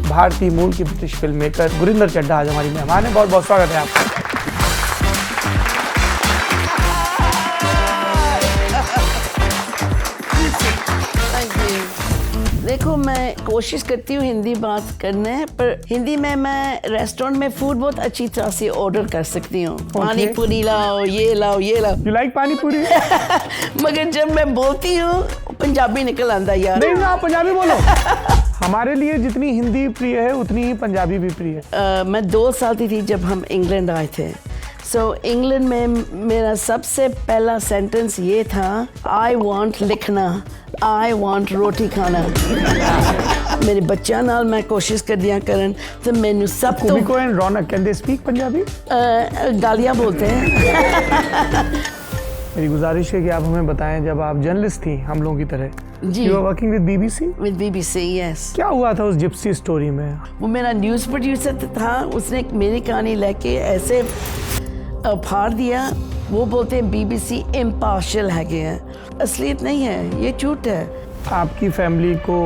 भारतीय मूल की British film maker Gurinder Chadha आज हमारी मेहमान है। बहुत बहुत स्वागत है आपका। देखो, मैं कोशिश करती हूँ हिंदी बात करने, पर हिंदी में मैं रेस्टोरेंट में फूड बहुत अच्छी तरह से ऑर्डर कर सकती हूँ। पानी पूरी लाओ, ये लाओ, ये लाओ। You like पानी पूरी? मगर जब मैं बोलती हूँ पंजाबी निकल आंदा यार। नहीं, आप पंजाबी बोलो। हमारे लिए जितनी हिंदी प्रिय है उतनी ही पंजाबी भी प्रिय है। मैं 2 साल की थी जब हम इंग्लैंड आए थे। इंग्लैंड में मेरा सबसे पहला सेंटेंस ये था, आई वॉन्ट लिखना, आई वॉन्ट रोटी खाना। मेरे बच्चा नाल मैं कोशिश कर दिया करन तो मैनू सब तो Kumiko and Ronak, can they speak Punjabi? गालियाँ बोलते हैं। मेरी गुजारिश है कि आप हमें बताएं, जब आप जर्नलिस्ट थी हम लोगों की तरह, जी, you are working with BBC? With BBC, yes. क्या हुआ था उस जिप्सी स्टोरी में? वो मेरा न्यूज़ प्रोड्यूसर था, उसने मेरी कहानी लेके ऐसे फाड़ दिया। वो बोलते हैं बीबीसी इम्पार्शियल है, असलियत नहीं है, ये झूठ है। आपकी फैमिली को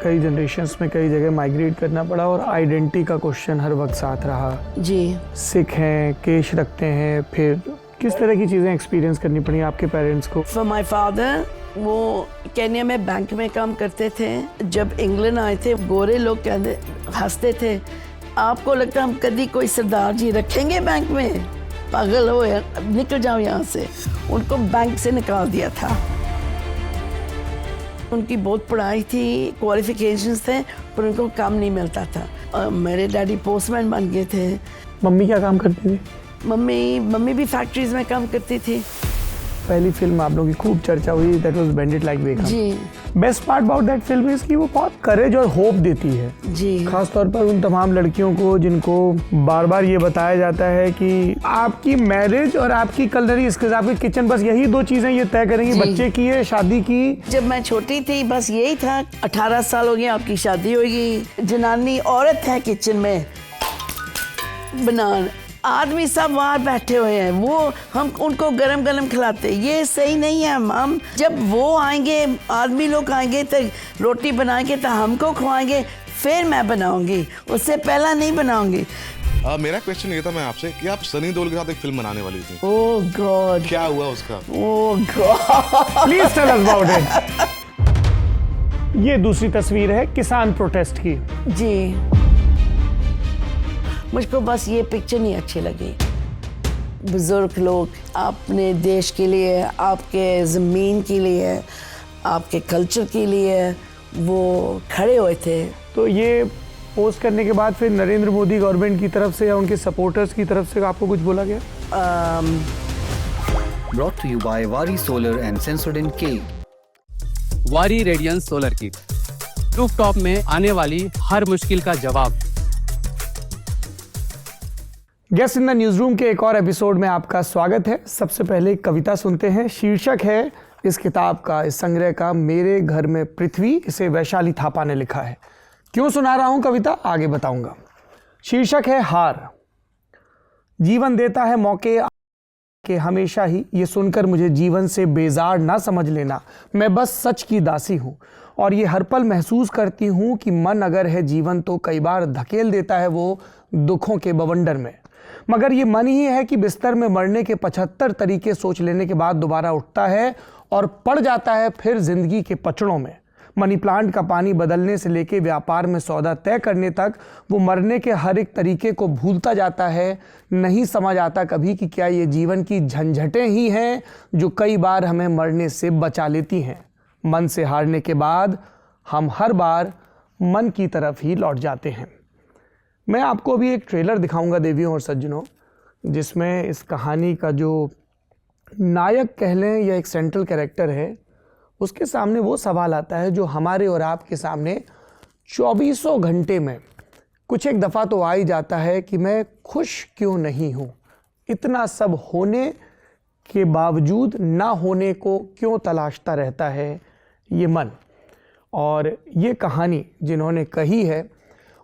कई जनरेशन्स में कई जगह माइग्रेट करना पड़ा और आइडेंटिटी का क्वेश्चन हर वक्त साथ रहा। जी, सिख हैं, केश रखते हैं, फिर किस तरह की चीज़ें एक्सपीरियंस करनी पड़ी आपके पेरेंट्स को? फॉर माई फादर, वो केन्या में बैंक में काम करते थे। जब इंग्लैंड आए थे, गोरे लोग कहते हंसते थे, आपको लगता हम कभी कोई सरदार जी रखेंगे बैंक में? पागल हो यार, निकल जाओ यहाँ से। उनको बैंक से निकाल दिया था। उनकी बहुत पढ़ाई थी, क्वालिफिकेशंस थे, पर उनको काम नहीं मिलता था। मेरे डैडी पोस्टमैन बन गए थे। मम्मी क्या काम करती थी? मम्मी भी फैक्ट्रीज में काम करती थी। पहली फिल्म आप लोगों की खूब चर्चा हुई, that was bend it like Beckham. जी, best part about that film is कि वो बहुत करेज और होप देती है। जी, खास तौर पर उन तमाम लड़कियों को जिनको बार बार ये बताया जाता है कि आपकी मैरिज और आपकी कलनरी स्किल्स, आपकी किचन, बस यही 2 चीजें ये तय करेंगी बच्चे की है, शादी की। जब मैं छोटी थी बस यही था, 18 साल हो गए, आपकी शादी होगी, जनानी औरत है किचन में बनान, आदमी सब वहाँ बैठे हुए हैं, वो हम उनको गरम गरम खिलाते। ये सही नहीं है। हम जब वो आएंगे, आदमी लोग आएंगे तो रोटी बनाएंगे तो हमको खुआएंगे, फिर मैं बनाऊंगी, उससे पहला नहीं बनाऊंगी। मेरा क्वेश्चन ये था मैं आपसे कि आप सनी देओल के साथ एक फिल्म बनाने वाली थी। ओह गॉड, क्या हुआ उसका? Oh God, please tell us about it. ये दूसरी तस्वीर है किसान प्रोटेस्ट की। जी, मुझको बस ये पिक्चर नहीं अच्छी लगी। बुजुर्ग लोग अपने देश के लिए, आपके ज़मीन के लिए, आपके कल्चर के लिए वो खड़े हुए थे। तो ये पोस्ट करने के बाद फिर नरेंद्र मोदी गवर्नमेंट की तरफ से या उनके सपोर्टर्स की तरफ से आपको कुछ बोला गया? Brought to you by Wari Solar and Sensodyne K. वारी रेडियंस सोलर किट, रूफटॉप में आने वाली हर मुश्किल का जवाब। Guest in the news room के एक और एपिसोड में आपका स्वागत है। सबसे पहले एक कविता सुनते हैं। शीर्षक है इस किताब का, इस संग्रह का, मेरे घर में पृथ्वी। इसे वैशाली थापा ने लिखा है। क्यों सुना रहा हूं कविता, आगे बताऊंगा। शीर्षक है हार। जीवन देता है मौके के हमेशा ही, ये सुनकर मुझे जीवन से बेजार ना समझ लेना। मैं बस सच की दासी हूँ और ये हर पल महसूस करती हूँ कि मन अगर है जीवन तो कई बार धकेल देता है वो दुखों के बवंडर में। मगर ये मन ही है कि बिस्तर में मरने के 75 तरीके सोच लेने के बाद दोबारा उठता है और पड़ जाता है फिर जिंदगी के पचड़ों में। मनी प्लांट का पानी बदलने से लेके व्यापार में सौदा तय करने तक वो मरने के हर एक तरीके को भूलता जाता है। नहीं समझ आता कभी कि क्या ये जीवन की झंझटें ही हैं जो कई बार हमें मरने से बचा लेती हैं। मन से हारने के बाद हम हर बार मन की तरफ ही लौट जाते हैं। मैं आपको अभी एक ट्रेलर दिखाऊंगा देवियों और सज्जनों, जिसमें इस कहानी का जो नायक कह लें या एक सेंट्रल कैरेक्टर है, उसके सामने वो सवाल आता है जो हमारे और आपके सामने 24 घंटे में कुछ एक दफ़ा तो आ ही जाता है कि मैं खुश क्यों नहीं हूँ। इतना सब होने के बावजूद ना होने को क्यों तलाशता रहता है ये मन। और ये कहानी जिन्होंने कही है,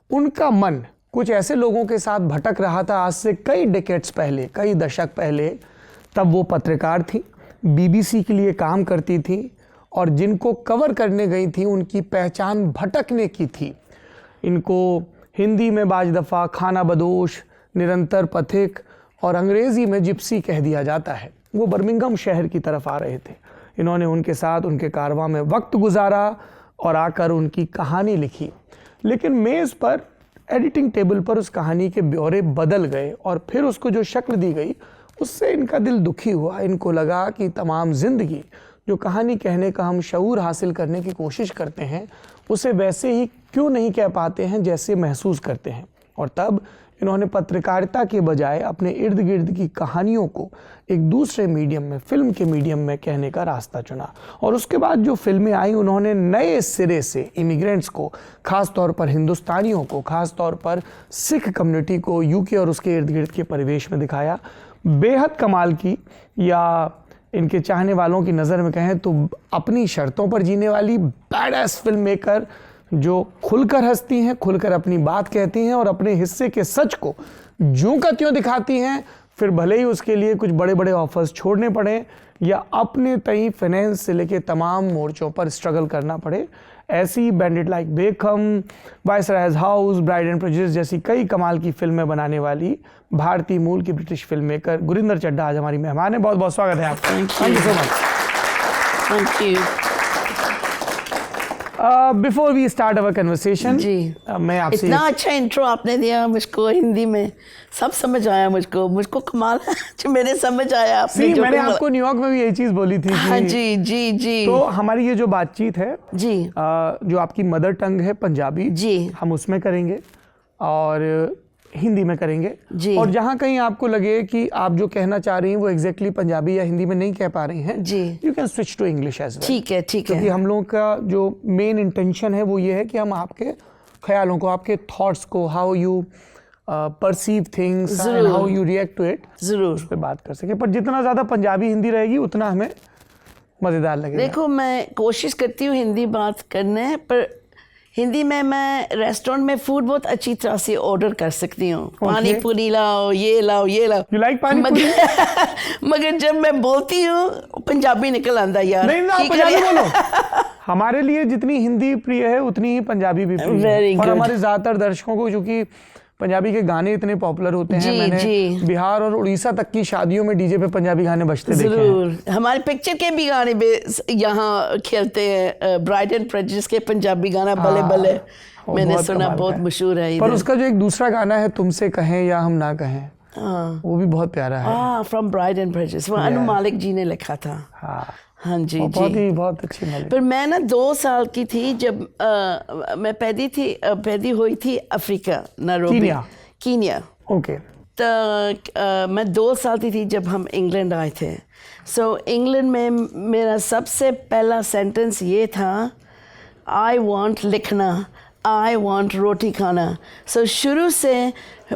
उनका मन कुछ ऐसे लोगों के साथ भटक रहा था आज से कई डिकेड्स पहले, कई दशक पहले। तब वो पत्रकार थी, बीबीसी के लिए काम करती थी और जिनको कवर करने गई थी उनकी पहचान भटकने की थी। इनको हिंदी में बाज दफ़ा खाना बदोश, निरंतर पथिक और अंग्रेज़ी में जिप्सी कह दिया जाता है। वो बर्मिंघम शहर की तरफ आ रहे थे। इन्होंने उनके साथ उनके कारवां में वक्त गुजारा और आकर उनकी कहानी लिखी, लेकिन मेज़ पर एडिटिंग टेबल पर उस कहानी के ब्यौरे बदल गए और फिर उसको जो शक्ल दी गई उससे इनका दिल दुखी हुआ। इनको लगा कि तमाम ज़िंदगी जो कहानी कहने का हम शऊर हासिल करने की कोशिश करते हैं उसे वैसे ही क्यों नहीं कह पाते हैं जैसे महसूस करते हैं। और तब इन्होंने पत्रकारिता के बजाय अपने इर्द गिर्द की कहानियों को एक दूसरे मीडियम में, फिल्म के मीडियम में कहने का रास्ता चुना। और उसके बाद जो फिल्में आई उन्होंने नए सिरे से इमिग्रेंट्स को, ख़ास तौर पर हिंदुस्तानियों को, ख़ास तौर पर सिख कम्युनिटी को यूके और उसके इर्द गिर्द के परिवेश में दिखाया। बेहद कमाल की, या इनके चाहने वालों की नज़र में कहें तो अपनी शर्तों पर जीने वाली बैडएस फिल्म मेकर जो खुलकर हंसती हैं, खुलकर अपनी बात कहती हैं और अपने हिस्से के सच को ज्यों का त्यों दिखाती हैं, फिर भले ही उसके लिए कुछ बड़े बड़े ऑफर्स छोड़ने पड़े या अपने तई फाइनेंस से लेके तमाम मोर्चों पर स्ट्रगल करना पड़े। ऐसी bend it like Beckham, viceroy's house, pride and prejudice जैसी कई कमाल की फिल्में बनाने वाली भारतीय मूल की British film maker Gurinder Chadha आज हमारी मेहमान है। बहुत बहुत स्वागत है आपका। Thank you so much. Thank you before we start our conversation, जी। मैं आपसे इतना अच्छा इंट्रो आपने दिया मुझको, हिंदी में सब समझ आया मुझको कमाल है जो मैंने समझ आया आपने जो मैंने आपको न्यूयॉर्क में भी यही चीज बोली थी। हाँ जी जी जी। तो हमारी ये जो बातचीत है जी, जो आपकी मदर टंग है पंजाबी जी, हम उसमें करेंगे और हिंदी में करेंगे जी। और जहाँ कहीं आपको लगे कि आप जो कहना चाह रही हैं वो एग्जैक्टली पंजाबी या हिंदी में नहीं कह पा रही हैं, जी, you can switch to English as well. ठीक है ठीक क्योंकि है। हम लोगों का जो मेन इंटेंशन है वो ये है कि हम आपके ख्यालों को, आपके थॉट्स को, how you perceive things and how you react to it, जरूर उस पर बात कर सके। पर जितना ज़्यादा पंजाबी हिंदी रहेगी उतना हमें मज़ेदार लगेगा। देखो, मैं कोशिश करती हूँ हिंदी बात करने, पर हिंदी में मैं रेस्टोरेंट में फूड बहुत अच्छी तरह से ऑर्डर कर सकती हूँ। पानी पूरी लाओ, ये लाओ, ये लाओ। You like पानी पूरी? मगर जब मैं बोलती हूँ पंजाबी निकल आंदा यार। नहीं ना, आप पंजाबी बोलो। हमारे लिए जितनी हिंदी प्रिय है उतनी ही पंजाबी भी प्रिय Very है। और good. हमारे ज़्यादातर दर्शकों को, चूंकि पंजाबी के गाने इतने पॉपुलर होते हैं, जी, मैंने जी। बिहार और उड़ीसा तक की शादियों में डीजे पे पंजाबी गाने बजते देखे हैं। जरूर, हमारे पिक्चर के भी गाने भी यहाँ खेलते हैं। ब्राइड एंड प्रेजुडिस के पंजाबी गाना बले बले मैंने बहुत सुना, कमाल बहुत का है। मशहूर है पर इधर। उसका जो एक दूसरा गाना है, तुमसे कहें या हम ना कहें, हाँ, वो भी बहुत प्यारा है। फ्रॉम ब्राइड एंड प्रेजुडिस, वो अनु मालिक जी ने लिखा था। हाँ, हाँ जी वो जी। बहुत अच्छी मेलोडी। पर मैं ना 2 साल की थी जब मैं पैदा हुई थी अफ्रीका, नायरोबी, कीनिया। ओके। तो मैं 2 साल की थी जब हम इंग्लैंड आए थे। सो इंग्लैंड में मेरा सबसे पहला सेंटेंस ये था, आई वांट लिखना, आई वांट रोटी खाना। सो शुरू से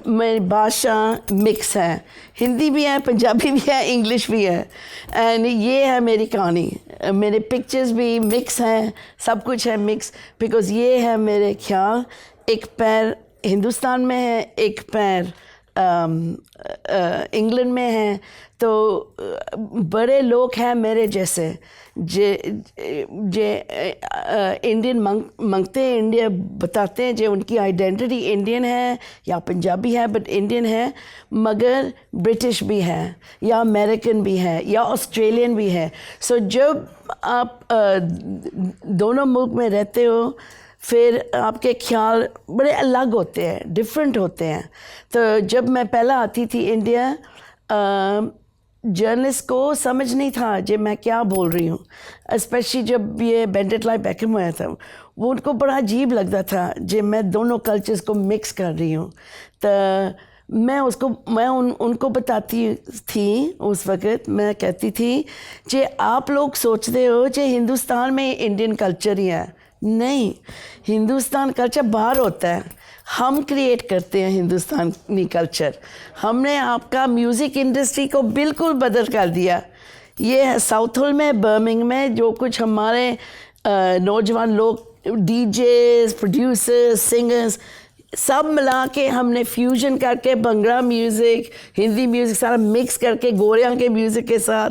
मेरी भाषा मिक्स है, हिंदी भी है, पंजाबी भी है, इंग्लिश भी है। एंड ये है मेरी कहानी। मेरे पिक्चर्स भी मिक्स हैं, सब कुछ है मिक्स, बिकॉज़ ये है मेरे ख्याल। एक पैर हिंदुस्तान में है, एक पैर इंग्लैंड में है। तो बड़े लोग हैं मेरे जैसे जे इंडियन मांगते हैं, इंडिया बताते हैं, जो उनकी आइडेंटिटी इंडियन है या पंजाबी है, बट इंडियन है, मगर ब्रिटिश भी है या अमेरिकन भी है या ऑस्ट्रेलियन भी है। सो जब आप दोनों मुल्क में रहते हो, फिर आपके ख्याल बड़े अलग होते हैं, डिफरेंट होते हैं। तो जब मैं पहला आती थी इंडिया, जर्नलिस्ट को समझ नहीं था जो मैं क्या बोल रही हूँ, स्पेशली जब ये बैंडिट लाइक बेकहम हुआ था। वो उनको बड़ा अजीब लगता था जो मैं दोनों कल्चर्स को मिक्स कर रही हूँ। तो मैं उनको बताती थी, उस वक़्त मैं कहती थी कि आप लोग सोचते हो कि हिंदुस्तान में इंडियन कल्चर ही है। नहीं, हिंदुस्तान कल्चर बाहर होता है, हम क्रिएट करते हैं हिंदुस्तानी कल्चर। हमने आपका म्यूज़िक इंडस्ट्री को बिल्कुल बदल कर दिया। ये है साउथ हॉल में, बर्मिंघम में, जो कुछ हमारे नौजवान लोग, डीजेस, प्रोड्यूसर्स, सिंगर्स, सब मिला के हमने फ्यूजन करके भंगड़ा म्यूज़िक, हिंदी म्यूज़िक सारा मिक्स करके गोरियां के म्यूज़िक के साथ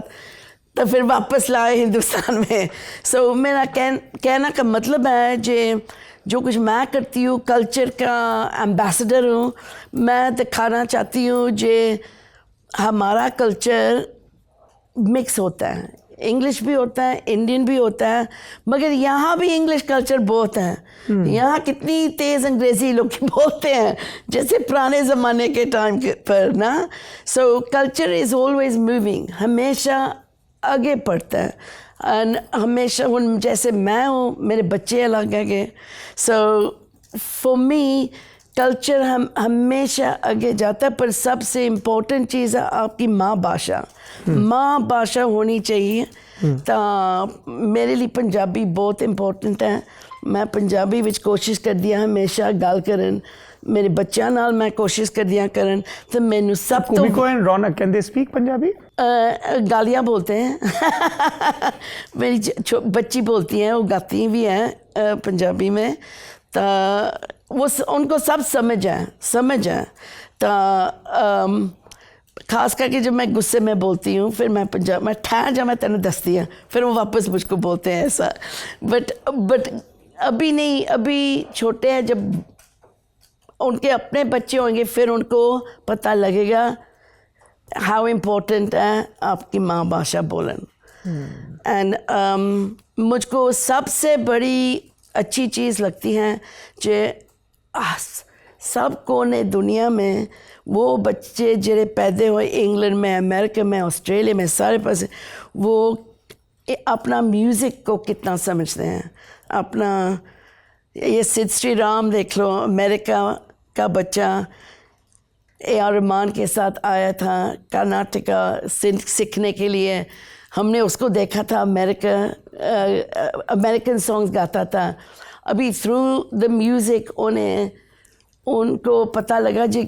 तो फिर वापस लाए हिंदुस्तान में। सो मेरा कहना का मतलब है जे जो कुछ मैं करती हूँ कल्चर का एम्बेसडर हूँ। मैं दिखाना चाहती हूँ जे हमारा कल्चर मिक्स होता है, इंग्लिश भी होता है, इंडियन भी होता है, मगर यहाँ भी इंग्लिश कल्चर बहुत है। यहाँ कितनी तेज़ अंग्रेज़ी लोग बोलते हैं जैसे पुराने ज़माने के टाइम पर ना। सो कल्चर इज़ ऑलवेज मूविंग, हमेशा आगे बढ़ता है। एंड हमेशा जैसे मैं हूँ, मेरे बच्चे अलग है। सो फॉर मी कल्चर हम हमेशा आगे जाता है, पर सबसे इम्पोर्टेंट चीज़ है आपकी माँ भाषा। माँ भाषा होनी चाहिए। तो मेरे लिए पंजाबी बहुत इम्पोर्टेंट है। मैं पंजाबी विच कोशिश कर दिया हमेशा गल करन, मेरे बच्चों नाल मैं कोशिश कर दिया करन। तो मैनू सब तो Kumiko and Ronak can they speak Punjabi? गालियाँ बोलते हैं मेरी बच्ची बोलती हैं, वो गाती भी हैं पंजाबी में। तो वो उनको सब समझ है। तो खास करके जब मैं गुस्से में बोलती हूँ, फिर मैं पंजाब में ठहर जा मैं तेने दसती हूँ, फिर वो वापस मुझको बोलते हैं ऐसा। बट अभी नहीं, अभी छोटे हैं। जब उनके अपने बच्चे होंगे फिर उनको पता लगेगा हाउ इम्पोर्टेंट है आपकी माँ भाषा बोलन। एंड मुझको सबसे बड़ी अच्छी चीज़ लगती है जो सब कोने दुनिया में वो बच्चे जेरे पैदा हुए इंग्लैंड में, अमेरिका में, ऑस्ट्रेलिया में, सारे पास वो अपना म्यूज़िक को कितना समझते हैं। अपना ये सिड श्री राम देख लो, अमेरिका का बच्चा A.R. रहमान के साथ आया था कर्नाटका सीखने के लिए। हमने उसको देखा था अमेरिकन सॉन्ग्स गाता था। अभी थ्रू द म्यूज़िक उनको पता लगा जी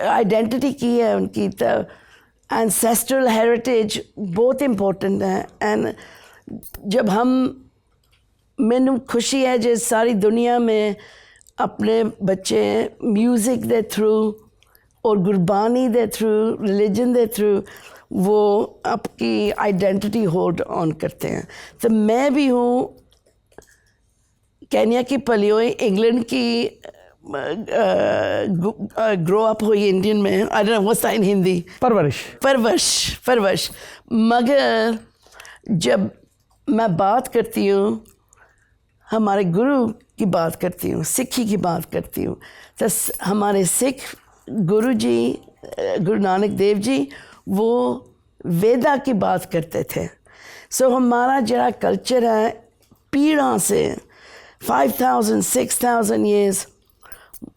आइडेंटिटी की है उनकी। तो एंसेस्ट्रल हेरिटेज बहुत इम्पोर्टेंट है। एंड जब मैनू खुशी है जो सारी दुनिया में अपने बच्चे म्यूज़िक दे थ्रू और गुरबानी दे थ्रू, रिलीजन दे थ्रू वो आपकी आइडेंटिटी होल्ड ऑन करते हैं। तो मैं भी हूँ केन्या की पली हुई, इंग्लैंड की ग्रो अप हुई इंडियन में। I don't know what's in Hindi, परवरिश। मगर जब मैं बात करती हूँ हमारे गुरु की बात करती हूँ, सिक्खी की बात करती हूँ, तो हमारे सिख गुरु जी गुरु नानक देव जी वो वेदा की बात करते थे। सो हमारा जरा कल्चर है पीढ़ा से 5000-6000 ईयर्स।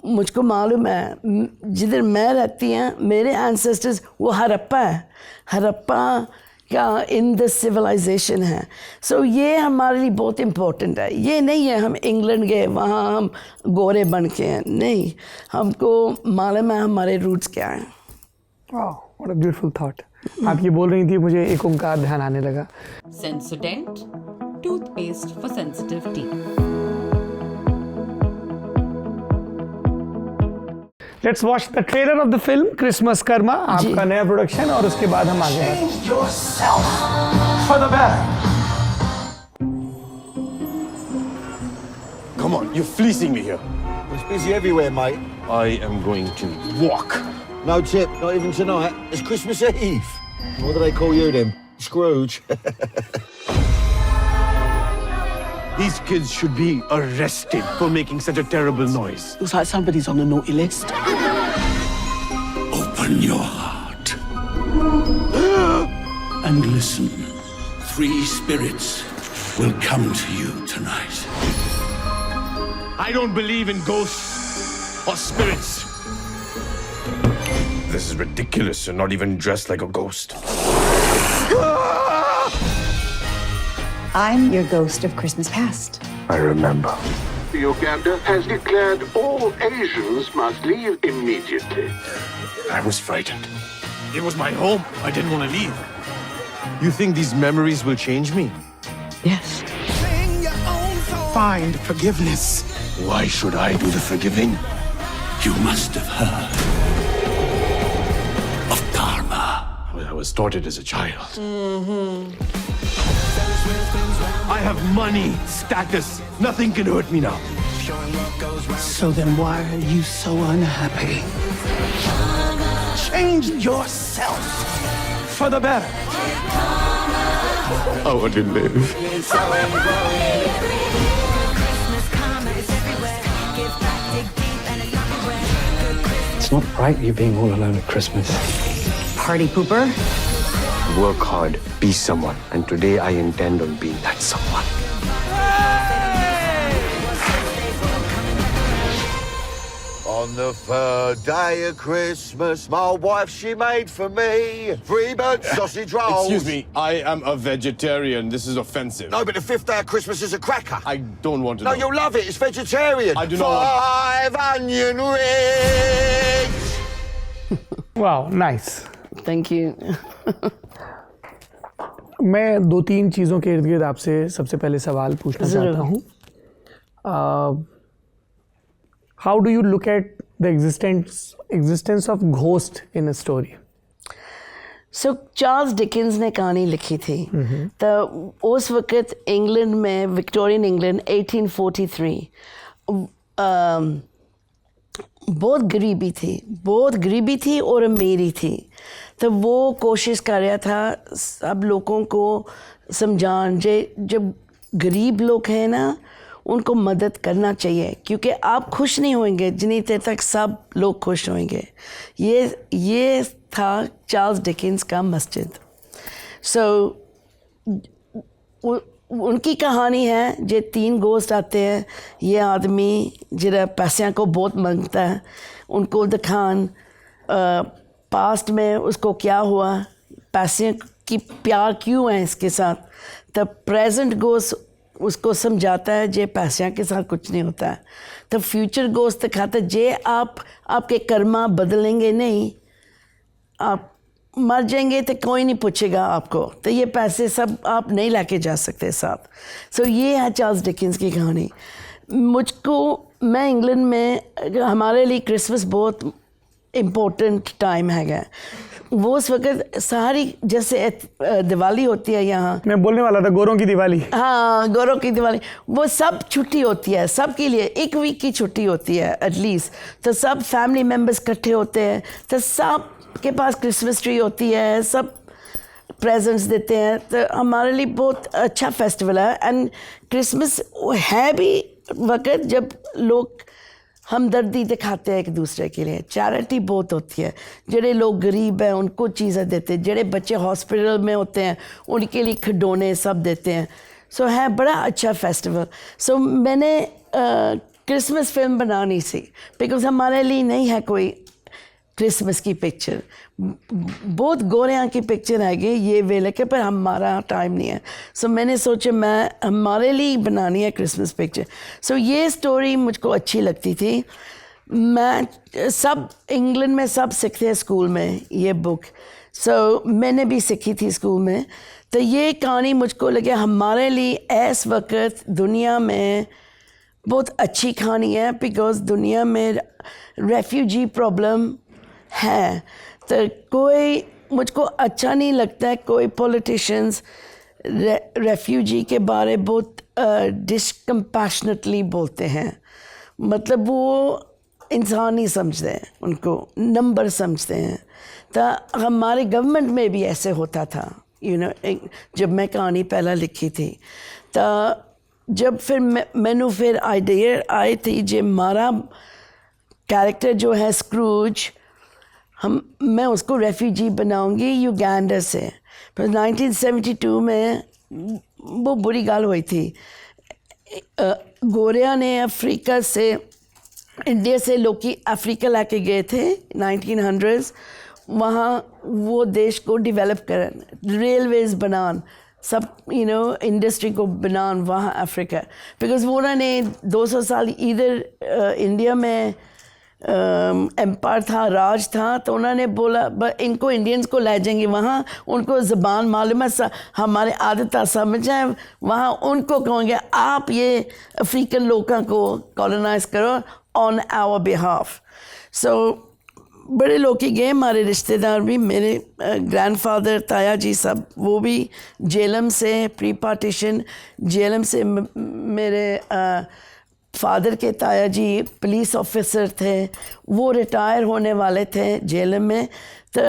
मुझको मालूम है जिधर मैं रहती हैं मेरे एंसेस्टर्स वो हरप्पा का इन द सिविलाइजेशन है। सो ये हमारे लिए बहुत इम्पोर्टेंट है। ये नहीं है हम इंग्लैंड गए वहाँ हम गोरे बन के हैं, नहीं, हमको मालूम है हमारे रूट्स क्या हैं। What a beautiful thought. आप ये बोल रही थी, मुझे एक ओंकार ध्यान आने लगा। Sensodent, toothpaste for sensitive teeth. Let's watch the trailer of the film Christmas Karma, आपका नया प्रोडक्शन, और उसके बाद हम आगे हैं। Come on, you're fleecing me here. It's busy everywhere, mate. I am going to walk. No tip, not even tonight. It's Christmas Eve. What do they call you then? Scrooge. These kids should be arrested for making such a terrible noise. Looks like somebody's on the naughty list. Open your heart and listen. 3 spirits will come to you tonight. I don't believe in ghosts or spirits. This is ridiculous. You're not even dressed like a ghost. I'm your ghost of Christmas past. I remember. Uganda has declared all Asians must leave immediately. I was frightened. It was my home. I didn't want to leave. You think these memories will change me? Yes. Find forgiveness. Why should I do the forgiving? You must have heard of karma. Well, I was taught it as a child. I have money, status. Nothing can hurt me now. So then why are you so unhappy? Change yourself for the better. I want to live. It's not right you being all alone at Christmas. Party pooper. Work hard, be someone, and today I intend on being that someone. On the third day of Christmas, my wife, she made for me 3 burnt sausage rolls. Excuse me, I am a vegetarian. This is offensive. No, but the 5th day of Christmas is a cracker. I don't want to No, know. you'll love it. It's vegetarian. I do not want... 5 onion rings. वाह, nice. Thank you. मैं 2-3 चीज़ों के इर्द गिर्द आपसे सबसे पहले सवाल पूछना चाहता हूँ। How do you look at the existence of ghost in a story? So Charles Dickens ने कहानी लिखी थी। तो उस वक़्त इंग्लैंड में, विक्टोरियन इंग्लैंड 1843, बहुत गरीबी थी और अमीरी थी। तो वो कोशिश कर रहा था सब लोगों को समझान, जब गरीब लोग हैं ना, उनको मदद करना चाहिए, क्योंकि आप खुश नहीं होंगे जितनी देर तक सब लोग खुश होंगे। ये था चार्ल्स डिकेंस का मस्जिद। सो उनकी कहानी है, जो 3 गोस्ट आते हैं। ये आदमी जरा पैसों को बहुत मांगता है, उनको दिखान पास्ट में उसको क्या हुआ, पैसे की प्यार क्यों है इसके साथ। तब प्रेजेंट गोस्ट उसको समझाता है जे पैसों के साथ कुछ नहीं होता है। तो फ्यूचर गोस्ट दिखाता है जे आपके कर्मा बदलेंगे नहीं, आप मर जाएंगे तो कोई नहीं पूछेगा आपको, तो ये पैसे सब आप नहीं लेके जा सकते साथ। सो ये है चार्ल्स डिकेंस की कहानी। मैं इंग्लैंड में, हमारे लिए क्रिसमस बहुत इम्पोर्टेंट टाइम है। वो उस वक्त सारी, जैसे दिवाली होती है यहाँ, मैं बोलने वाला था गोरों की दिवाली। हाँ, गोरों की दिवाली, वो सब छुट्टी होती है सबके लिए, 1 वीक की छुट्टी होती है एटलीस्ट। तो सब फैमिली मेम्बर्स इकट्ठे होते हैं, तो सब के पास क्रिसमस ट्री होती है, सब प्रेजेंट्स देते हैं। तो हमारे लिए बहुत अच्छा फेस्टिवल है। एंड क्रिसमस है भी वक्त जब लोग हमदर्दी दिखाते हैं एक दूसरे के लिए। चैरिटी बहुत होती है, जेडे लोग गरीब हैं उनको चीज़ें देते हैं, जेडे बच्चे हॉस्पिटल में होते हैं उनके लिए खिलौने सब देते हैं। सो है बड़ा अच्छा फेस्टिवल। सो मैंने क्रिसमस फिल्म बनानी थी, बिकॉज हमारे लिए नहीं है कोई क्रिसमस की पिक्चर। बहुत गोरियाँ की पिक्चर है ये वेले के, पर हमारा टाइम नहीं है। सो मैंने सोचा मैं हमारे लिए बनानी है क्रिसमस पिक्चर। सो ये स्टोरी मुझको अच्छी लगती थी। मैं सब इंग्लैंड में सब सीखते हैं स्कूल में ये बुक। सो मैंने भी सीखी थी स्कूल में। तो ये कहानी मुझको लगे हमारे लिए इस वक्त दुनिया में बहुत अच्छी कहानी है, बिकॉज दुनिया में रेफ्यूजी प्रॉब्लम है। तो कोई मुझको अच्छा नहीं लगता है कोई पॉलिटिशियंस रेफ्यूजी के बारे बहुत डिसकम्पैशनेटली बोलते हैं। मतलब वो इंसान नहीं समझते हैं, उनको नंबर समझते हैं। तो हमारे गवर्नमेंट में भी ऐसे होता था, जब मैं कहानी पहला लिखी थी। तो जब फिर मैंने फिर आइडिया आई थी जो हमारा कैरेक्टर जो है स्क्रूज, मैं उसको रेफ्यूजी बनाऊंगी युगांडा से। पर 1972 में वो बुरी गाल हुई थी। गोरिया ने अफ्रीका से, इंडिया से लोग की अफ्रीका लाके गए थे 1900s। वहाँ वो देश को डेवलप कर, रेलवेज़ बनान, सब इंडस्ट्री को बनान वहाँ अफ्रीका। बिकॉज वो उन्होंने 200 साल इधर इंडिया में एम्पायर था, राज था। तो उन्होंने बोला इनको इंडियंस को ले जाएंगे वहाँ, उनको ज़बान मालूम है, हमारे आदत समझ आए, वहाँ उनको कहेंगे आप ये अफ्रीकन लोगों को कॉलोनाइज करो ऑन आवर बिहाफ। सो बड़े लोग ही गए, हमारे रिश्तेदार भी, मेरे ग्रैंडफादर, ताया जी सब, वो भी जेलम से, प्री पार्टीशन जेलम से। मेरे फादर के ताया जी पुलिस ऑफिसर थे, वो रिटायर होने वाले थे जेल में। तो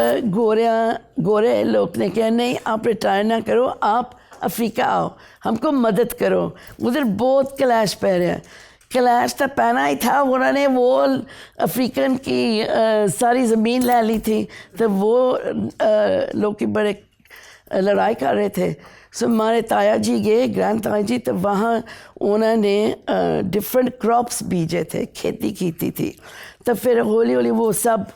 गोरे लोग ने कहा नहीं आप रिटायर ना करो, आप अफ्रीका आओ, हमको मदद करो। उधर बहुत क्लैश पै रहे हैं, क्लैश तो पहना ही था, उन्होंने वो अफ्रीकन की सारी ज़मीन ले ली थी, तो वो लोग की बड़े लड़ाई कर रहे थे। सो हमारे ताया जी गए, ग्रैंड ताया जी, तो वहाँ उन्होंने डिफरेंट क्रॉप्स बीजे थे, खेती की थी। तो फिर हौली हौली वो सब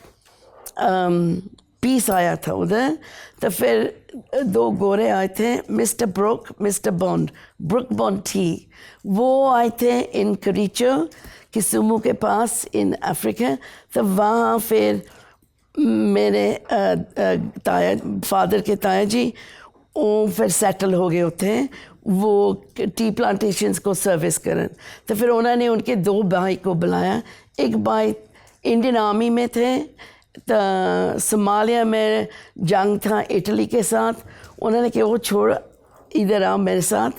पीस आया था उधर। तो फिर 2 गोरे आए थे, mister Brooke, mister Bond, Brooke Bond tea, वो आए थे इन करीचो किसुमू के पास इन अफ्रीका। तो वहाँ फिर मेरे फादर के ताया जी वो फिर सेटल हो गए थे, वो टी प्लांटेशंस को सर्विस करन। तो फिर उन्होंने उनके 2 भाई को बुलाया, एक भाई इंडियन आर्मी में थे, तो सोमालिया में जंग था इटली के साथ, उन्होंने कहा वो छोड़ इधर आओ मेरे साथ।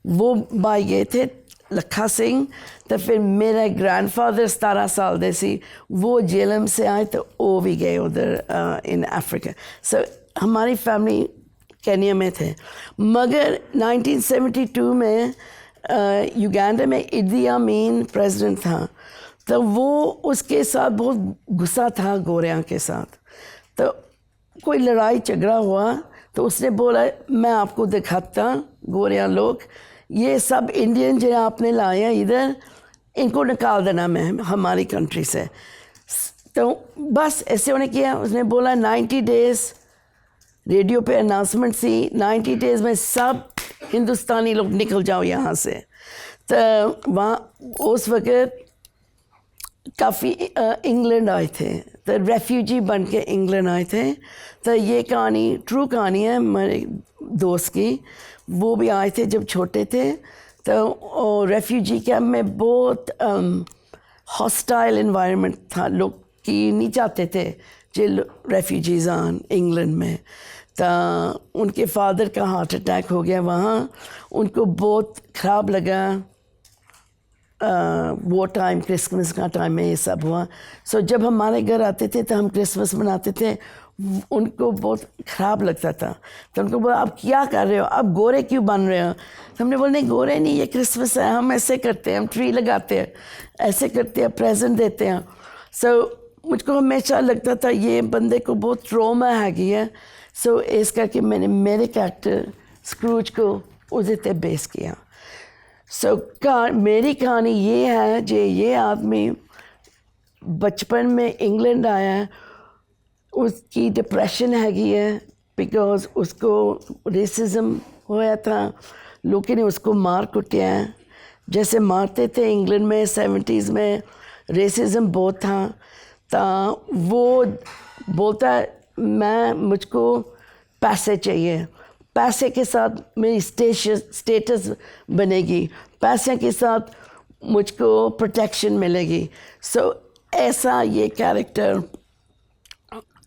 वो भाई गए थे लखा सिंह। तो फिर मेरा ग्रैंडफादर 17 साल दे सी, वो जेलम से आए, तो वो भी गए उधर इन अफ्रीका। सो हमारी फैमिली केनिया में थे। मगर 1972 में युगांडा में इदी अमीन प्रेसिडेंट था, तो वो उसके साथ बहुत गुस्सा था गोरियां के साथ। तो कोई लड़ाई झगड़ा हुआ, तो उसने बोला मैं आपको दिखाता, गोरियां लोग ये सब इंडियन जो आपने लाए हैं इधर, इनको निकाल देना मैं हमारी कंट्री से। तो बस ऐसे उन्हें किया। उसने बोला 90 डेज़, रेडियो पे अनाउंसमेंट सी, 90 डेज़ में सब हिंदुस्तानी लोग निकल जाओ यहाँ से। तो वहाँ उस वक़्त काफ़ी इंग्लैंड आए थे, तो रेफ्यूजी बन के इंग्लैंड आए थे। तो ये कहानी ट्रू कहानी है मेरे दोस्त की, वो भी आए थे जब छोटे थे। तो रेफ्यूजी कैंप में बहुत हॉस्टाइल इन्वायरमेंट था, लोग की नहीं चाहते थे जो रेफ्यूजीज़ आन इंग्लैंड में। तो उनके फादर का हार्ट अटैक हो गया वहाँ, उनको बहुत ख़राब लगा। वो टाइम क्रिसमस का टाइम में ये सब हुआ। सो जब हमारे घर आते थे तो हम क्रिसमस मनाते थे, उनको बहुत ख़राब लगता था। तो उनको बोला आप क्या कर रहे हो, आप गोरे क्यों बन रहे हो? तो हमने बोला नहीं गोरे नहीं, ये क्रिसमस है, हम ऐसे करते हैं, हम ट्री लगाते हैं, ऐसे करते हैं, प्रेजेंट देते हैं। सो मुझको हमेशा लगता था ये बंदे को बहुत ट्रॉमा हैगी है। सो इस करके मैंने मेरे कैरेक्टर स्क्रूज को उस पे बेस किया। सो मेरी कहानी ये है जो ये आदमी बचपन में इंग्लैंड आया है, उसकी डिप्रेशन हैगी है बिकॉज उसको रेसिज्म होया था, लोगों ने उसको मार कुटिया है जैसे मारते थे इंग्लैंड में 70s में, रेसिज्म बहुत था। तो वो बोलता है मुझको पैसे चाहिए, पैसे के साथ मेरी स्टेटस बनेगी, पैसे के साथ मुझको प्रोटेक्शन मिलेगी। सो ऐसा ये कैरेक्टर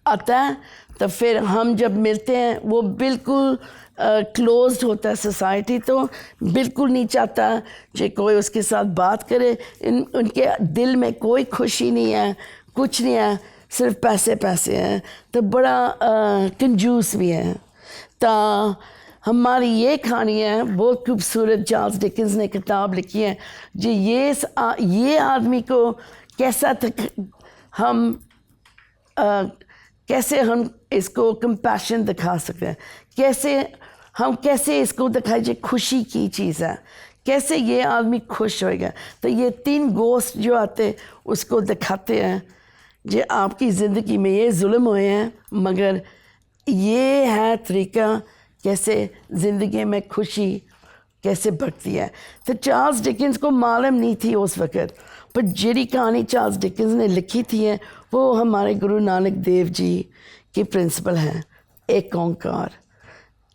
आता है। तो फिर हम जब मिलते हैं वो बिल्कुल क्लोज्ड होता है सोसाइटी, तो बिल्कुल नहीं चाहता कि कोई उसके साथ बात करे। उनके दिल में कोई खुशी नहीं है, कुछ नहीं है, सिर्फ पैसे पैसे हैं। तो बड़ा कंजूस भी है। तो हमारी ये कहानी है बहुत खूबसूरत, चार्ल्स डिकेंस ने किताब लिखी है जो ये आदमी को कैसा कैसे हम इसको कंपैशन दिखा सकते हैं, कैसे इसको दिखाए जो खुशी की चीज़ है, कैसे ये आदमी खुश होएगा। तो ये 3 गोस्ट जो आते उसको दिखाते हैं जो आपकी ज़िंदगी में ये जुल्म हुए हैं, मगर ये है तरीका कैसे ज़िंदगी में खुशी कैसे बढ़ती है। तो चार्ल्स डिकेंस को मालूम नहीं थी उस वक़्त, पर जिहड़ी कहानी चार्ल्स डिकेंस ने लिखी थी है वो हमारे गुरु नानक देव जी की प्रिंसिपल हैं, एक ओंकार।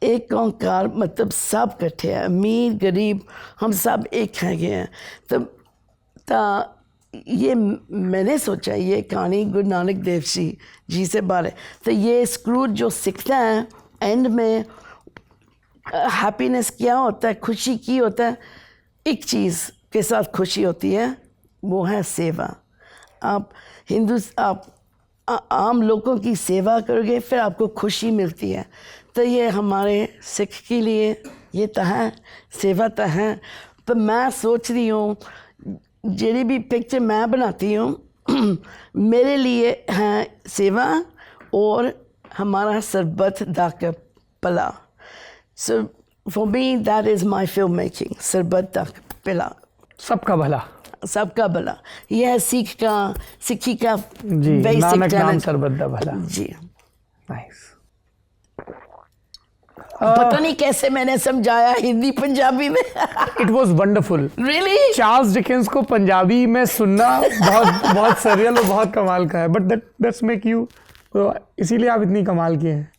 एक ओंकार मतलब सब इकट्ठे हैं, अमीर गरीब हम सब एक हैं। तो ये मैंने सोचा ये कहानी गुरु नानक देव जी से बारे। तो ये स्क्रूज जो सीखता है एंड में हैप्पीनेस क्या होता है, खुशी की होता है, एक चीज़ के साथ खुशी होती है वो है सेवा। आप आम लोगों की सेवा करोगे फिर आपको खुशी मिलती है। तो ये हमारे सिख के लिए ये तो है, सेवा तो है। तो मैं सोच रही हूँ ਜਿਹੜੀ भी पिक्चर मैं बनाती हूँ मेरे लिए है सेवा और हमारा सरबत दा का भला। So for me that is my film making, सरबत दा का भला, सबका भला। सबका भला। यह है सिक्खी का जी, बेसिक नानक नाम टैलेंट। सरबत दा भला। जी, नाइस। पता नहीं कैसे मैंने समझाया हिंदी पंजाबी में। It was wonderful. Really Charles Dickens को पंजाबी में सुनना बहुत बहुत सरियल और बहुत कमाल का है, बट दैट्स मेक यू, इसीलिए आप इतनी कमाल की हैं।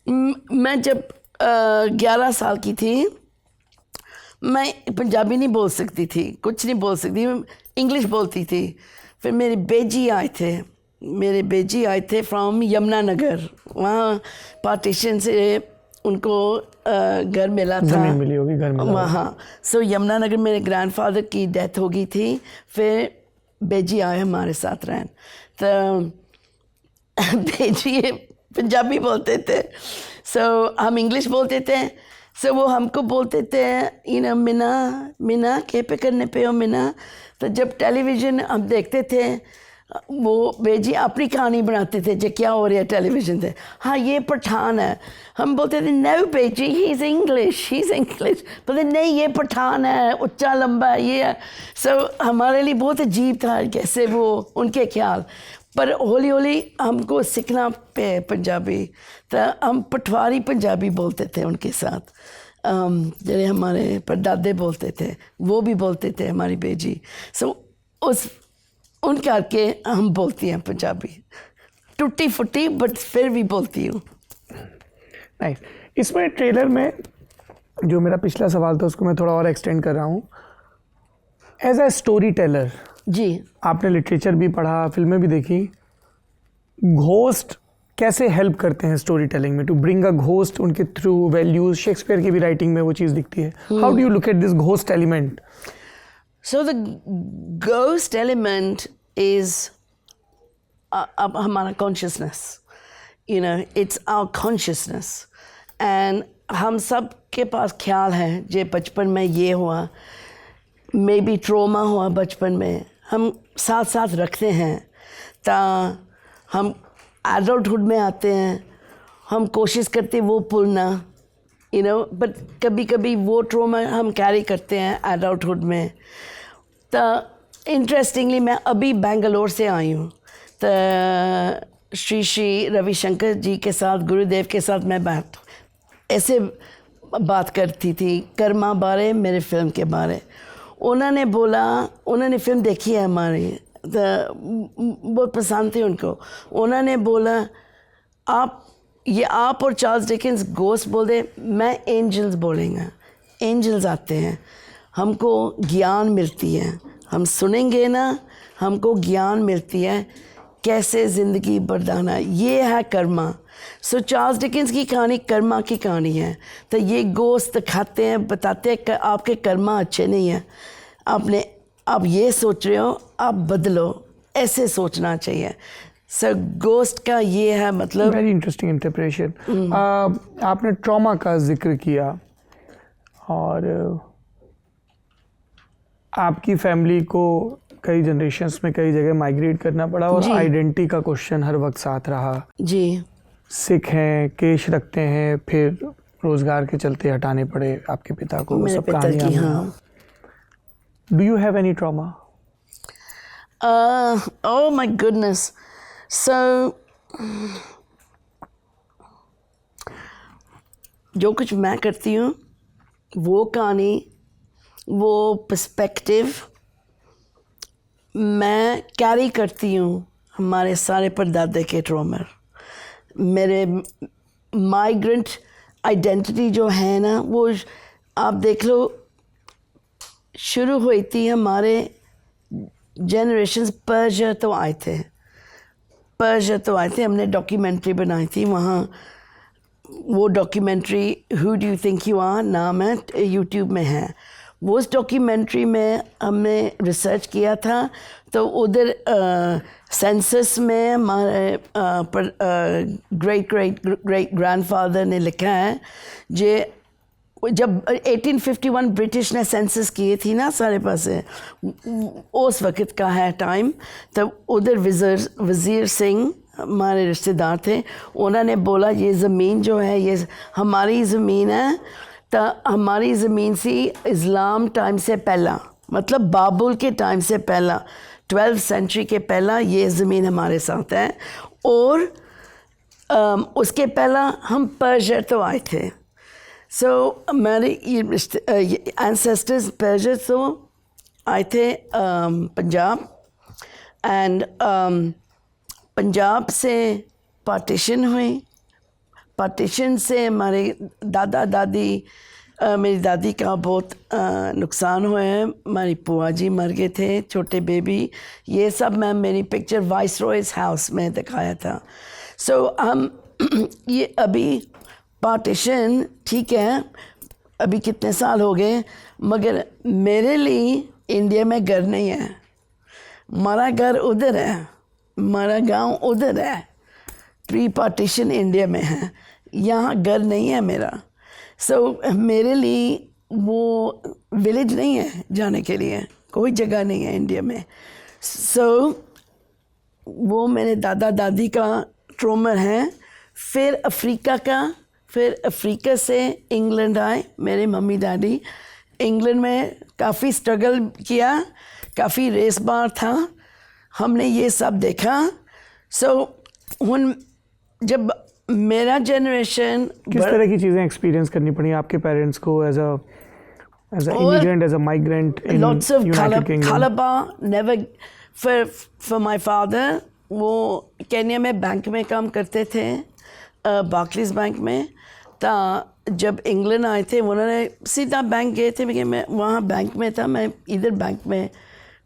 मैं जब 11 साल की थी मैं पंजाबी नहीं बोल सकती थी, कुछ नहीं बोल सकती, इंग्लिश बोलती थी। फिर मेरे बेजी आए थे फ्रॉम यमुनानगर, वहाँ पार्टीशन से उनको घर मिला था, ज़मीन मिली होगी, घर मिला वहाँ। सो यमुनानगर मेरे ग्रैंडफादर की डेथ हो गई थी, फिर बेजी आए हमारे साथ रहन। तो बेजी पंजाबी बोलते थे, सो हम इंग्लिश बोलते थे। सो वो हमको बोलते थे मिना के पे करने पे हो मिना। तो जब टेलीविज़न हम देखते थे वो बेजी अपनी कहानी बनाते थे जो क्या हो रहा है टेलीविज़न पे। हाँ ये पठान है, हम बोलते थे नो बेजी ही इज़ इंग्लिश बोलते नहीं ये पठान है, उच्चा लंबा है, ये है। सो हमारे लिए बहुत अजीब था कैसे वो उनके ख्याल। पर हौली हौली हमको सीखना पे पंजाबी, तो हम पटवारी पंजाबी बोलते थे उनके साथ। जैसे हमारे परदादे बोलते थे वो भी बोलते थे हमारी बेजी। सो उन करके हम बोलती हैं पंजाबी, टूटी फुटी बट फिर भी बोलती हूँ। नाइस। इसमें ट्रेलर में जो मेरा पिछला सवाल था उसको मैं थोड़ा और एक्सटेंड कर रहा हूँ। एज अ स्टोरी टेलर, जी, आपने लिटरेचर भी पढ़ा, फिल्में भी देखी, घोस्ट कैसे हेल्प करते हैं स्टोरी टेलिंग में, टू ब्रिंग अ घोस्ट, उनके थ्रू वैल्यूज, शेक्सपियर की भी राइटिंग में वो चीज़ दिखती है। How do you look at this ghost element? So the ghost element is हमारा consciousness, it's our consciousness, and हम सब के पास ख्याल है जे बचपन में ये हुआ, मे बी ट्रोमा हुआ बचपन में, हम साथ साथ रखते हैं। ता हम एडल्टहुड में आते हैं, हम कोशिश करते हैं वो भूलना, बट कभी कभी वो ट्रोमा हम कैरी करते हैं एडल्टहुड में। तो इंटरेस्टिंगली मैं अभी बेंगलोर से आई हूँ, तो श्री रविशंकर जी के साथ, गुरुदेव के साथ मैं ऐसे बात करती थी कर्मा बारे, मेरे फिल्म के बारे। उन्होंने बोला, उन्होंने फिल्म देखी है हमारी, तो बहुत पसंद थी उनको। उन्होंने बोला आप और चार्ल्स डिकेंस घोस्ट बोल दे, मैं एंजल्स बोलेंगे। एंजल्स आते हैं, हमको ज्ञान मिलती है, हम सुनेंगे ना, हमको ज्ञान मिलती है कैसे ज़िंदगी बरदाना, ये है कर्मा। सो चार्ल्स डिकेंस की कहानी कर्मा की कहानी है। तो ये घोस्ट खाते हैं, बताते हैं कि आपके कर्मा अच्छे नहीं हैं, आप ये सोच रहे हो, आप बदलो, ऐसे सोचना चाहिए। सर घोस्ट का ये है मतलब। Very interesting interpretation. आपने ट्रॉमा का जिक्र किया और आपकी फैमिली को कई जनरेशन्स में कई जगह माइग्रेट करना पड़ा और आइडेंटिटी का क्वेश्चन हर वक्त साथ रहा। जी, सिख हैं, केश रखते हैं, फिर रोजगार के चलते हटाने पड़े आपके पिता को, मेरे सब पिता की, कहानियाँ। हाँ। Do you have any trauma? Oh my goodness. So जो कुछ मैं करती हूँ वो कहानी, वो पर्सपेक्टिव मैं कैरी करती हूँ हमारे सारे परदादे के ट्रॉमा। मेरे माइग्रेंट आइडेंटिटी जो है ना, वो आप देख लो शुरू हुई थी हमारे जनरेशन्स पर्शिया तो आए थे, हमने डॉक्यूमेंट्री बनाई थी वहाँ। वो documentary who do you think you are नाम है, यूट्यूब में है। वो उस डॉक्यूमेंट्री में हमने रिसर्च किया था। तो उधर सेंसस में हमारे ग्रेट ग्रेट ग्रेट ग्रैंडफादर ने लिखा है जब 1851 ब्रिटिश ने सेंसस किए थी ना सारे पासे, उस वक्त का है टाइम। तब उधर वज़ीर सिंह हमारे रिश्तेदार थे, उन्होंने बोला ये ज़मीन जो है ये हमारी ज़मीन है। तो हमारी ज़मीन से इस्लाम टाइम से पहला, मतलब बाबुल के टाइम से पहला, 12th सेंचुरी के पहला ये ज़मीन हमारे साथ है। और उसके पहला हम पर्शिया तो आए थे। सो हमारे एंसेस्टर्स पर्शिया तो आए थे पंजाब। एंड पंजाब से पार्टीशन हुई। पार्टीशन से हमारे दादा दादी, मेरी दादी का बहुत नुकसान हुआ है। हमारी बुआ जी मर गए थे, छोटे बेबी। ये सब मैं मेरी पिक्चर वाइस रॉयस हाउस में दिखाया था। सो हम ये अभी पार्टीशन ठीक है, अभी कितने साल हो गए, मगर मेरे लिए इंडिया में घर नहीं है। हमारा घर उधर है, हमारा गांव उधर है। प्री पार्टीशन इंडिया में है, यहाँ घर नहीं है मेरा। सो मेरे लिए वो विलेज नहीं है जाने के लिए, कोई जगह नहीं है इंडिया में। सो वो मेरे दादा दादी का ट्रॉमा है। फिर अफ्रीका से इंग्लैंड आए मेरे मम्मी डैडी। इंग्लैंड में काफ़ी स्ट्रगल किया, काफ़ी रेस बार था, हमने ये सब देखा। सो हुन जब मेरा जनरेशन, किस तरह की चीज़ें एक्सपीरियंस करनी पड़ी आपके पेरेंट्स को as a immigrant, as a migrant in United Kingdom? खालाबा नेवर फॉर माय फादर, वो केन्या में बैंक में काम करते थे, बार्कलीज बैंक में। तो जब इंग्लैंड आए थे उन्होंने सीधा बैंक गए थे, क्योंकि मैं वहाँ बैंक में था, मैं इधर बैंक में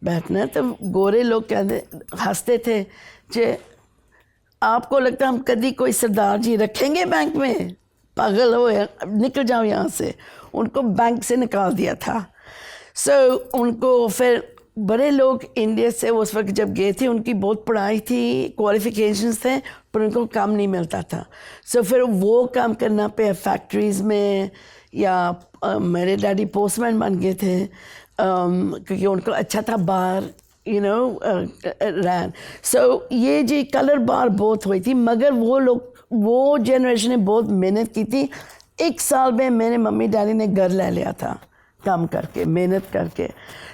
बैठना। तो गोरे लोग कहते हंसते थे कि आपको लगता हम कभी कोई सरदार जी रखेंगे बैंक में, पागल हो, निकल जाओ यहाँ से। उनको बैंक से निकाल दिया था। सो उनको फिर बड़े लोग इंडिया से उस वक्त जब गए थे, उनकी बहुत पढ़ाई थी, क्वालिफिकेशंस थे, पर उनको काम नहीं मिलता था। सो फिर वो काम करना पे फैक्ट्रीज़ में, या मेरे डैडी पोस्टमैन बन गए थे, क्योंकि उनको अच्छा था बाहर, यू नो रैन। सो ये जी कलर बार बहुत हुई थी, मगर वो जनरेशन ने बहुत मेहनत की थी। 1 साल में मेरे मम्मी डैडी ने घर ले लिया था काम करके, मेहनत करके।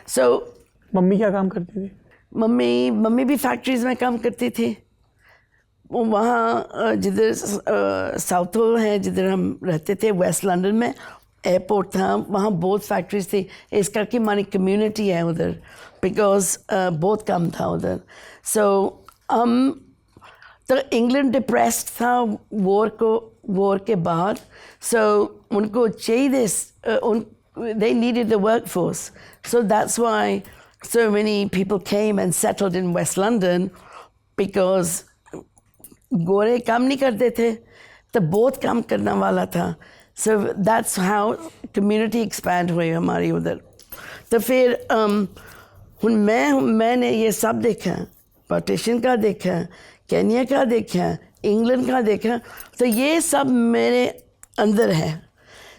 सो मम्मी क्या काम करती थी? मम्मी भी फैक्ट्रीज़ में काम करती थी। वो वहाँ जिधर साउथ हॉल है, जिधर हम रहते थे, वेस्ट लंदन में एयरपोर्ट था, वहाँ बहुत फैक्ट्रीज थी। इस करके हमारी कम्युनिटी है उधर, बिकॉज बहुत कम था उधर। सो हम तो इंग्लैंड डिप्रेस्ड था वॉर के बाद। सो उनको चाहिए they needed the workforce. So that's why so many people came and settled in West London, because गोरे काम नहीं करते थे, तो बहुत काम करने वाला था। So that's how community expand हुई हमारी उधर। तो फिर मैंने ये सब देखा, पार्टीशन का देखा, केन्या का देखा, इंग्लैंड का देखा, तो ये सब मेरे अंदर है।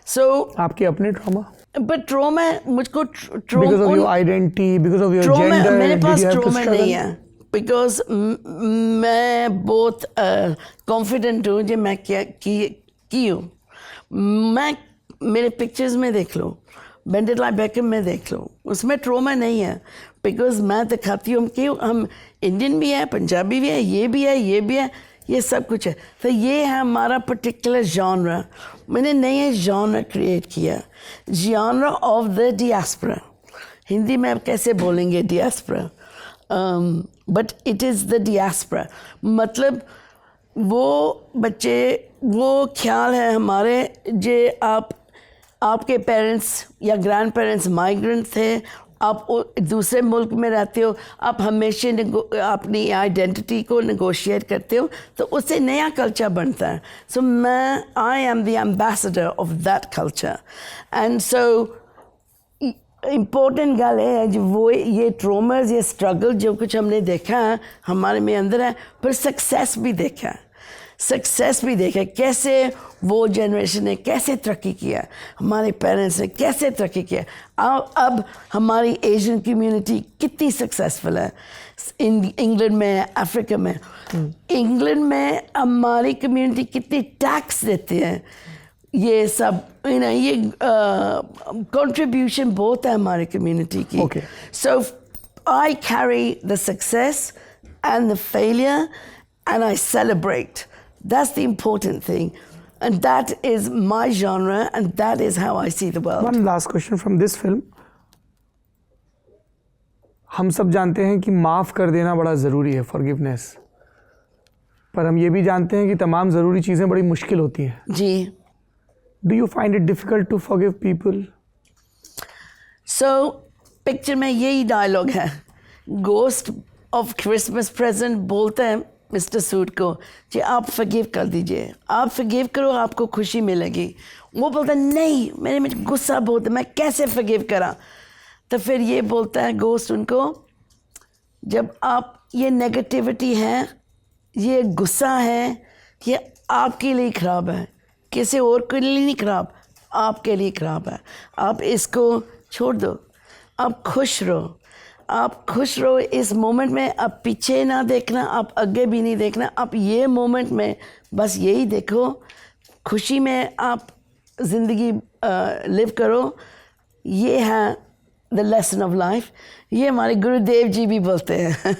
So आपके अपने ट्रॉमा? बट ट्रॉमा मुझको because of your identity, because of your gender, मेरे did pass you have to trauma struggle? नहीं है, बिकॉज मैं बहुत कॉन्फिडेंट हूँ जो मैं क्या की हूँ। मैं मेरे पिक्चर्स में देख लो, बेंडेला बेकम में देख लो, उसमें ट्रॉमा नहीं है, बिकॉज मैं दिखाती हूँ कि हम इंडियन भी है, पंजाबी भी है, ये भी है, ये भी है, ये सब कुछ है। तो ये है हमारा पर्टिकुलर जॉनरा। मैंने नया जॉनरा क्रिएट किया, genre of the diaspora. Hindi में आप कैसे बोलेंगे diaspora, but it is the diaspora. मतलब वो बच्चे, वो ख्याल है हमारे जे आपके पेरेंट्स या ग्रैंड पेरेंट्स माइग्रेंट थे, आप दूसरे मुल्क में रहते हो, आप हमेशा अपनी आइडेंटिटी को नेगोशिएट करते हो, तो उससे नया कल्चर बनता है। So I am the ambassador of that culture. And so important गल है जो वो ये ट्रोमास ये स्ट्रगल जो कुछ हमने देखा है हमारे में अंदर है, पर सक्सेस भी देखा है, सक्सेस भी देखा कैसे वो जनरेशन ने कैसे तरक्की किया, हमारे पेरेंट्स ने कैसे तरक्की किया। अब हमारी एशियन कम्युनिटी कितनी सक्सेसफुल है इंग्लैंड में, अफ्रीका में। इंग्लैंड में हमारी कम्युनिटी कितनी टैक्स देते हैं, ये सब ये कंट्रीब्यूशन बहुत है हमारी कम्युनिटी की। Okay. So I carry the success and the failure and I celebrate. That's the important thing. And that is my genre and that is how I see the world. One last question from this film. हम सब जानते हैं कि माफ़ कर देना बड़ा ज़रूरी है, forgiveness. पर हम ये भी जानते हैं कि तमाम ज़रूरी चीज़ें बड़ी मुश्किल होती हैं। जी। Do you find it difficult to forgive people? So, picture में यही डायलॉग है, गोस्ट ऑफ क्रिसमस प्रेजेंट बोलते हैं मिस्टर सूट को कि आप फॉरगिव कर दीजिए, आप फॉरगिव करो, आपको खुशी मिलेगी। वो बोलता है नहीं, मेरे में गुस्सा बहुत है, मैं कैसे फॉरगिव करा। तो फिर ये बोलता है गोस्ट उनको, जब आप ये नेगेटिविटी है, ये गुस्सा है, ये आपके लिए ख़राब है, किसी और के लिए नहीं ख़राब, आपके लिए ख़राब है। आप इसको छोड़ दो, आप खुश रहो, आप खुश रहो इस मोमेंट में। आप पीछे ना देखना, आप आगे भी नहीं देखना, आप ये मोमेंट में बस यही देखो, खुशी में आप ज़िंदगी लिव करो। ये है द लेसन ऑफ लाइफ। ये हमारे गुरुदेव जी भी बोलते हैं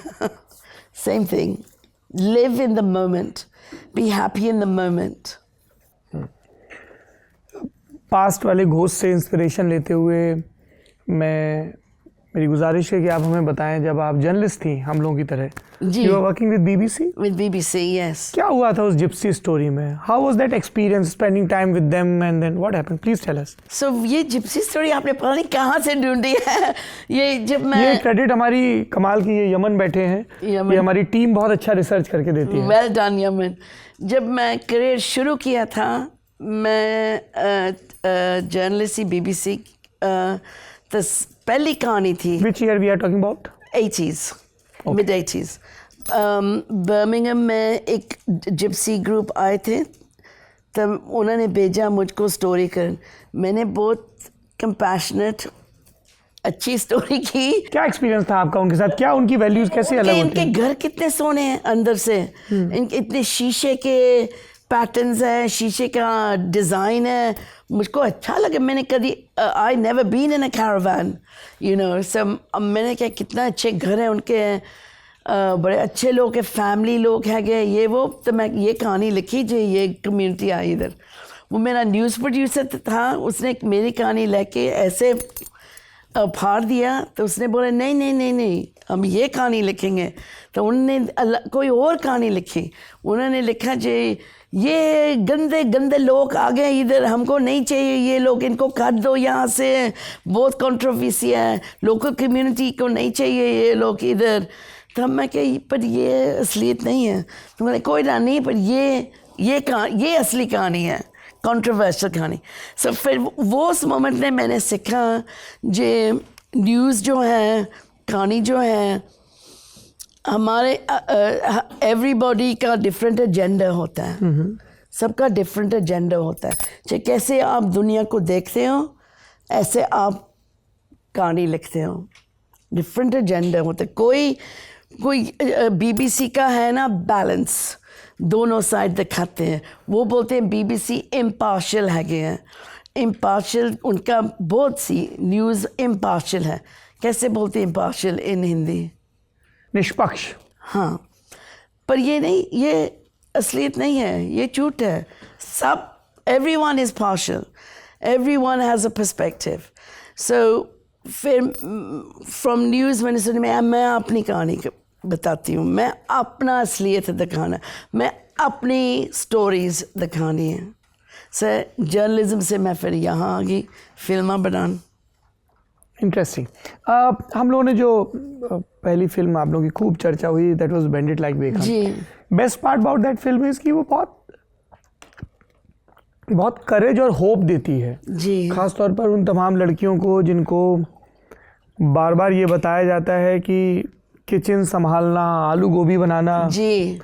same thing, live in the moment, be happy in the moment. Past वाले घोस्ट से इंस्पिरेशन लेते हुए मेरी गुजारिश है कि आप हमें बताएं, जब आप जर्नलिस्ट थी हम लोगों की तरह, जी, you are working with BBC. With BBC, yes. क्या हुआ था उस जिप्सी स्टोरी में? How was that experience spending time with them and then what happened? Please tell us. So ये जिप्सी स्टोरी आपने पता नहीं कहाँ से ढूंढी है। ये जब मैं ये क्रेडिट हमारी कमाल की, ये यमन बैठे हैं, ये हमारी टीम बहुत अच्छा रिसर्च करके देती है। Well done Yemen. जब मैं करियर शुरू किया था, मैं जर्नलिस्ट बीबीसी, तो पहली कहानी थी। Which year we are talking about? 80s, mid 80s। Birmingham में एक जिप्सी ग्रुप आए थे, तब उन्होंने भेजा मुझको स्टोरी कर। मैंने बहुत कंपैशनेट अच्छी स्टोरी की। क्या एक्सपीरियंस था आपका उनके साथ? क्या उनकी वैल्यूज कैसे अलग होती हैं? इनके घर कितने सोने हैं अंदर से, इनके इतने शीशे के पैटर्न्स हैं, शीशे का डिज़ाइन है। मुझको अच्छा लगा। मैंने कभी I never been in a caravan, you know. सब मैंने क्या कितना अच्छे घर हैं उनके, बड़े अच्छे लोग हैं, फैमिली लोग हैं गए ये वो। तो मैं ये कहानी लिखी जो ये कम्युनिटी आई इधर। वो मेरा न्यूज़ प्रोड्यूसर था, उसने मेरी कहानी लेके ऐसे फाड़ दिया। तो उसने बोला नहीं नहीं नहीं नहीं, हम ये कहानी लिखेंगे। तो उन्होंने कोई और कहानी लिखी। उन्होंने लिखा जी ये गंदे गंदे लोग आ गए इधर, हमको नहीं चाहिए ये लोग, इनको काट दो यहाँ से, बहुत कंट्रोवर्सी है, लोकल कम्युनिटी को नहीं चाहिए ये लोग इधर। तो मैं कही पर ये असलियत नहीं है। तो मैंने कोई ना नहीं, पर ये असली कहानी है, कंट्रोवर्शियल कहानी। सो फिर वो उस मोमेंट में मैंने सीखा जे न्यूज़ जो है, कहानी जो है, हमारे एवरीबॉडी का डिफरेंट एजेंडा होता है, सबका डिफरेंट एजेंडा होता है। चाहे कैसे आप दुनिया को देखते हो, ऐसे आप कहानी लिखते हो, डिफरेंट एजेंडा होता है। कोई बीबीसी का है ना बैलेंस, दोनों साइड दिखाते हैं। वो बोलते हैं बीबीसी इम्पार्शियल है गए हैं, इम्पार्शियल उनका बहुत सी न्यूज़ इम्पार्शियल है। कैसे बोलते हैं इम्पार्शियल इन हिंदी? निष्पक्ष। हाँ, पर ये नहीं, ये असलियत नहीं है, ये झूठ है। सब everyone is partial, everyone has a perspective. So फिर फ्रॉम न्यूज़ मैंने सुनी, मैं अपनी कहानी बताती हूँ, मैं अपना असलियत दिखाना, मैं अपनी स्टोरीज़ दिखानी है। सर जर्नलिज्म से मैं फिर यहाँ आ गई फिल्में बनाना। इंटरेस्टिंग। हम लोगों ने जो पहली फिल्म आप लोगों की खूब चर्चा हुई, that was bend it like Beckham. जी। Best part about that film is कि वो बहुत करेज और होप देती है। जी। ख़ास तौर पर उन तमाम लड़कियों को जिनको बार बार ये बताया जाता है कि किचन संभालना, आलू गोभी बनाना जी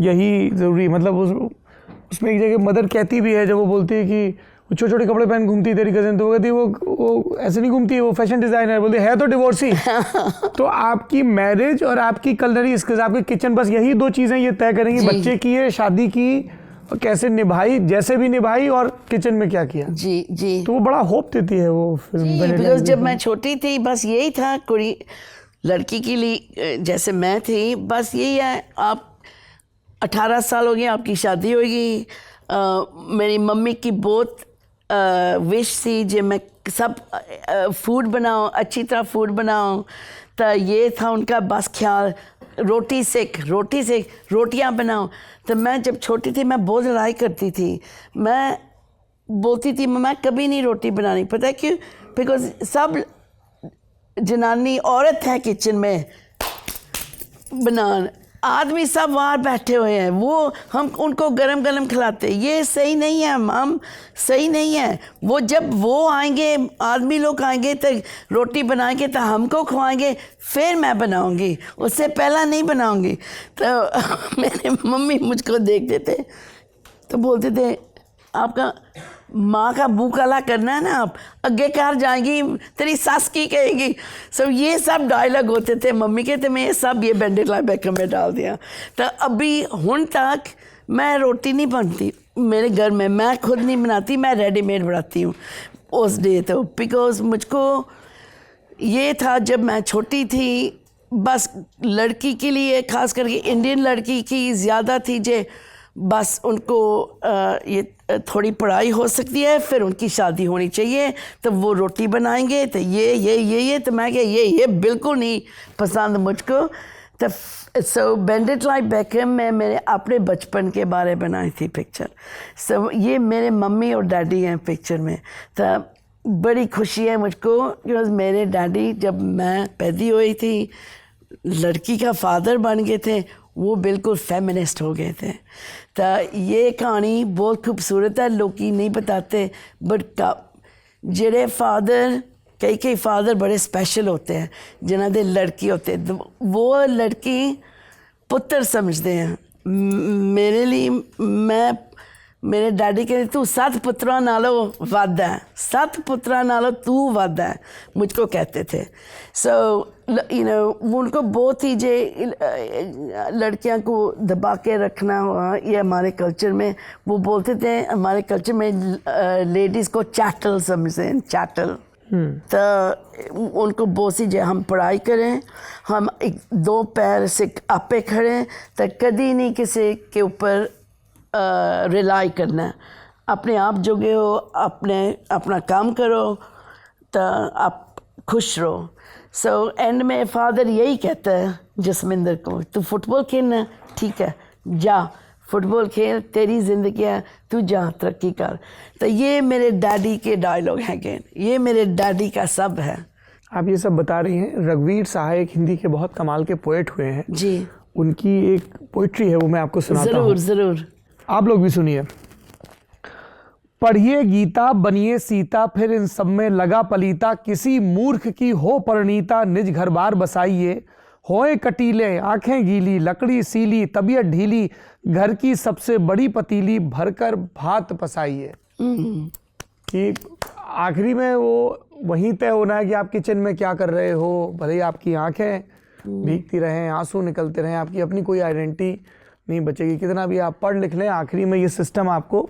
यही ज़रूरी, मतलब उसमें एक जगह मदर कहती भी है, जब वो बोलती है कि वो छोटे छोटे कपड़े पहन घूमती तेरी कज़न, तो वो कहती है वो ऐसे नहीं घूमती है, वो फैशन डिज़ाइनर, बोलती है तो डिवोर्सी। तो आपकी मैरिज और आपकी कलनरी स्किल्स, आपकी किचन, बस यही दो चीज़ें ये तय करेंगी बच्चे की है, शादी की कैसे निभाई, जैसे भी निभाई, और किचन में क्या किया। जी जी। तो वो बड़ा होप देती है वो फिल्म। बिकॉज जब मैं छोटी थी बस यही था, कुड़ी लड़की के लिए जैसे मैं थी, बस यही है। आप 18 साल हो गए, आपकी शादी होगी। मेरी मम्मी की बहुत विश थी जो मैं सब फूड बनाऊँ, अच्छी तरह फूड बनाऊँ। तो ये था उनका बस ख्याल, रोटी सेक रोटियां बनाओ। तो मैं जब छोटी थी मैं बहुत लड़ाई करती थी, मैं बोलती थी मैं कभी नहीं रोटी बनानी। पता है क्यों? बिकॉज सब जनानी औरत है किचन में, बनान आदमी सब बाहर बैठे हुए हैं, वो हम उनको गरम गरम खिलाते। ये सही नहीं है मम, सही नहीं है। वो जब वो आएंगे, आदमी लोग आएंगे तो रोटी बनाएंगे तो हमको खवाएंगे, फिर मैं बनाऊंगी, उससे पहला नहीं बनाऊंगी। तो मेरे मम्मी मुझको देखते थे तो बोलते थे आपका माँ का मुँह काला करना है ना, आप आगे कार जाएंगी, तेरी सास की कहेगी। सब ये सब डायलॉग होते थे मम्मी के, तो मैं ये सब ये बेंडेड लाइफ बैकम में डाल दिया। तो अभी हुन तक मैं रोटी नहीं बनती मेरे घर में, मैं खुद नहीं बनाती, मैं रेडीमेड बनाती हूँ उस डे। तो बिकॉज मुझको ये था जब मैं छोटी थी, बस लड़की के लिए, खास करके इंडियन लड़की की ज़्यादा थी जे बस उनको ये थोड़ी पढ़ाई हो सकती है, फिर उनकी शादी होनी चाहिए, तो वो रोटी बनाएंगे। तो ये तो मैं क्या ये बिल्कुल नहीं पसंद मुझको। तो सो बेंडेड लाइफ बैकम में मेरे अपने बचपन के बारे बनाई थी पिक्चर। सो ये मेरे मम्मी और डैडी हैं पिक्चर में। तो बड़ी खुशी है मुझको बिकॉज मेरे डैडी जब मैं पैदा हुई थी, लड़की का फादर बन गए थे, वो बिल्कुल फेमिनिस्ट हो गए थे। तो ये कहानी बहुत खूबसूरत है, लोग नहीं बताते, बट जेड़े फादर, कई फादर बड़े स्पेशल होते हैं जिन्हों दे लड़की होते, वो लड़की पुत्र समझते हैं। मेरे लिए मेरे डैडी कहते तू 7 पुत्रां नालों वध है, 7 पुत्रां नालों तू वध है, मुझको कहते थे। सो यू नो उनको बहुत ही जे लड़कियां को दबा के रखना हुआ, ये हमारे कल्चर में वो बोलते थे, हमारे कल्चर में लेडीज़ को चैटल समझते हैं, चैटल। तो उनको बहुत सी जो हम पढ़ाई करें, हम 2 पैर से आपे खड़े, तो कभी नहीं किसी के ऊपर रिलाई करना है, अपने आप जोगे हो, अपना काम करो तो आप खुश रहो। सो एंड में फादर यही कहता है जसमिंदर को, तू फुटबॉल खेलना, ठीक है जा फुटबॉल खेल, तेरी ज़िंदगी है, तू जा तरक्की कर। तो ये मेरे डैडी के डायलॉग हैं, ये मेरे डैडी का सब है। आप ये सब बता रही हैं, रघुवीर सहायक हिंदी के बहुत कमाल के पोएट हुए हैं जी, उनकी एक पोइट्री है, वो मैं आपको सुनाता हूँ। ज़रूर आप लोग भी सुनिए। पढ़िए गीता, बनिए सीता, फिर इन सब में लगा पलीता, किसी मूर्ख की हो परिणीता, निज घर बार बसाइए, होए कटीले आंखें गीली, लकड़ी सीली तबीयत ढीली, घर की सबसे बड़ी पतीली भरकर भात पसाइए। कि आखिरी में वो वहीं तय होना है कि आप किचन में क्या कर रहे हो, भले ही आपकी आंखें भीगती रहें, आंसू निकलते रहें, आपकी अपनी कोई आइडेंटिटी नहीं बचेगी। कितना भी आप पढ़ लिख लें, आखिरी में ये सिस्टम आपको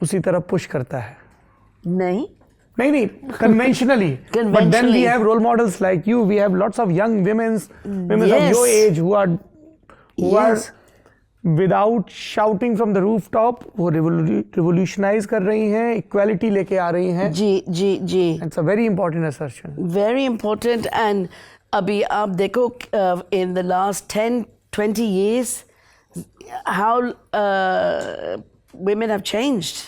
उसी तरफ पुश करता है। नहीं conventionally. But then we have role models like you. We have lots of young women of your age who are without shouting from the rooftop, वो revolutionize कर रही हैं, equality लेके आ रही हैं। जी। It's a very important assertion. Very important. And अभी आप देखो in the last 10-20 years how women have changed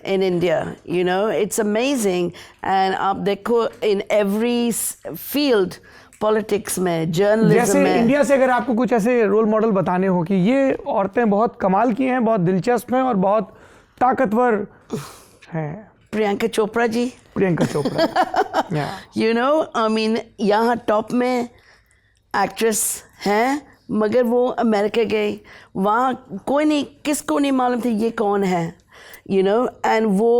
in India, you know, it's amazing. And आप देखो in every field, politics में, journalism जैसे में। इंडिया से अगर आपको कुछ ऐसे रोल मॉडल बताने हो कि ये औरतें बहुत कमाल की हैं, बहुत दिलचस्प हैं और बहुत ताकतवर हैं, Priyanka Chopra ji, Priyanka Chopra. Yeah. you know, I mean, यहाँ टॉप में एक्ट्रेस हैं, मगर वो अमेरिका गई, वहाँ कोई नहीं, किसको नहीं मालूम था ये कौन है, you know, and वो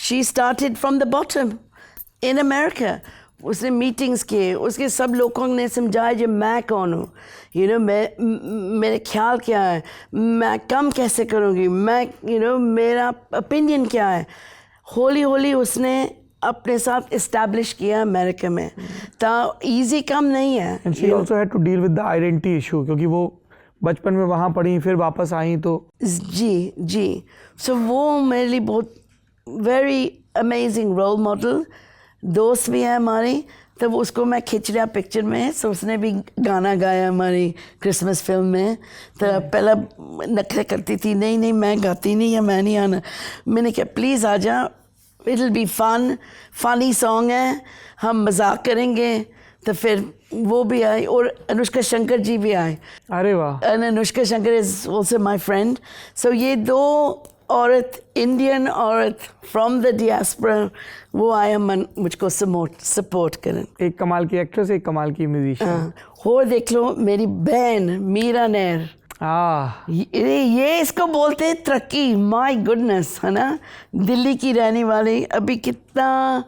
she started from the bottom in America. उसने मीटिंग्स किए, उसके सब लोगों ने समझाया जो मैं कौन हूँ, you know, मेरे ख्याल क्या है, मैं कम कैसे करूँगी, मैं you know, मेरा ओपिनियन क्या है. होली होली उसने अपने साथ इस्टेब्लिश किया अमेरिका में. तो इजी काम नहीं है. And she also had to deal with the identity issue, क्योंकि वो बचपन में वहाँ पढ़ी, फिर वापस आई तो. जी. सो वो मेरे लिए बहुत वेरी अमेजिंग रोल मॉडल. दोस्त भी है हमारी, तब उसको मैं खींच रहा पिक्चर में, सो उसने भी गाना गाया हमारी क्रिसमस फिल्म में. तो पहला नखरे करती थी, नहीं मैं गाती नहीं है, मैं नहीं आना. मैंने कहा प्लीज़ आ जा, it will be funny song है, हम मजाक करेंगे. तो फिर वो भी आई और अनुष्का शंकर जी भी आए. अरे वाह. And Anushka Shankar is also my friend. So ये दो औरत, इंडियन औरत फ्रॉम द डियास्पोरा, वो आए मुझको सपोर्ट करें. एक कमाल की एक्ट्रेस, एक कमाल की म्यूजिशियन. और देख लो मेरी बहन मीरा नैर. ये इसको बोलते हैं तरक्की. माय गुडनेस, है ना. दिल्ली की रहने वाली, अभी कितना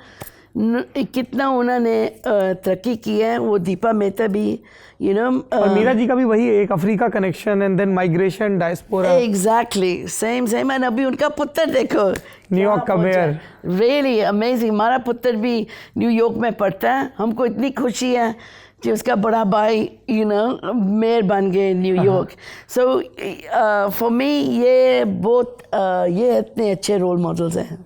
उन्होंने तरक्की की है. वो दीपा मेहता भी, you know, और मीरा जी का भी वही एक Africa connection and then migration, diaspora. Exactly same. And अभी उनका पुत्र देखो, न्यूयॉर्क का मेयर. Really amazing. हमारा पुत्र भी न्यूयॉर्क में पढ़ता है. हमको इतनी खुशी है कि उसका बड़ा भाई यू नो मेयर बन गए न्यूयॉर्क. सो फॉर मी ये बहुत ये इतने अच्छे रोल मॉडल्स हैं.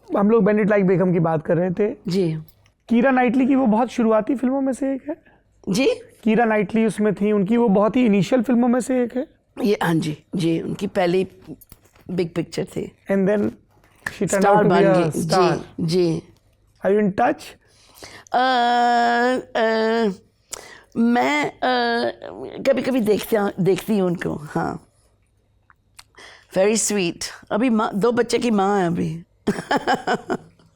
हम लोग बेनेट लाइक बेगम की बात कर रहे थे जी. कीरा नाइटली की वो बहुत शुरुआती फिल्मों में से एक है जी. कीरा नाइटली उसमें थी, उनकी वो बहुत ही इनिशियल फिल्मों में से एक है. ये हाँ जी उनकी पहली बिग पिक्चर थी. And then she turned out to be a star. जी. Are you in touch? मैं कभी कभी देखती हूँ उनको. हाँ, वेरी स्वीट. अभी 2 बच्चे की माँ है अभी.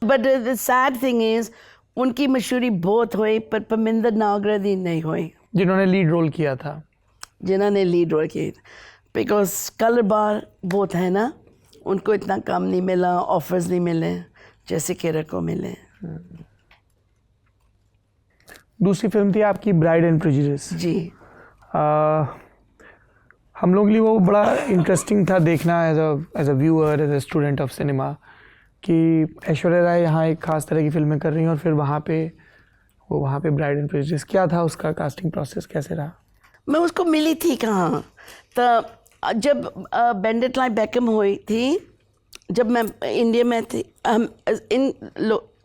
But the sad thing is उनकी मशहूरी बहुत हुई, पर परमिंदर नागरदी नहीं हुई, जिन्होंने लीड रोल किया था. बिकॉज कलर बार बहुत है ना, उनको इतना काम नहीं मिला, ऑफर्स नहीं मिले जैसे केरल को मिले. दूसरी फिल्म थी आपकी ब्राइड एंड प्रेजुडिस. जी. हम लोग के लिए वो बड़ा इंटरेस्टिंग था देखना as a viewer, as a student of cinema, कि ऐश्वर्या राय यहाँ एक ख़ास तरह की फिल्में कर रही हैं और फिर वहाँ पे ब्राइड एंड प्रेजुडिस. क्या था उसका कास्टिंग प्रोसेस, कैसे रहा? मैं उसको मिली थी कहाँ, तो जब बेनेट लाइक बेकम हुई थी, जब मैं इंडिया में थी,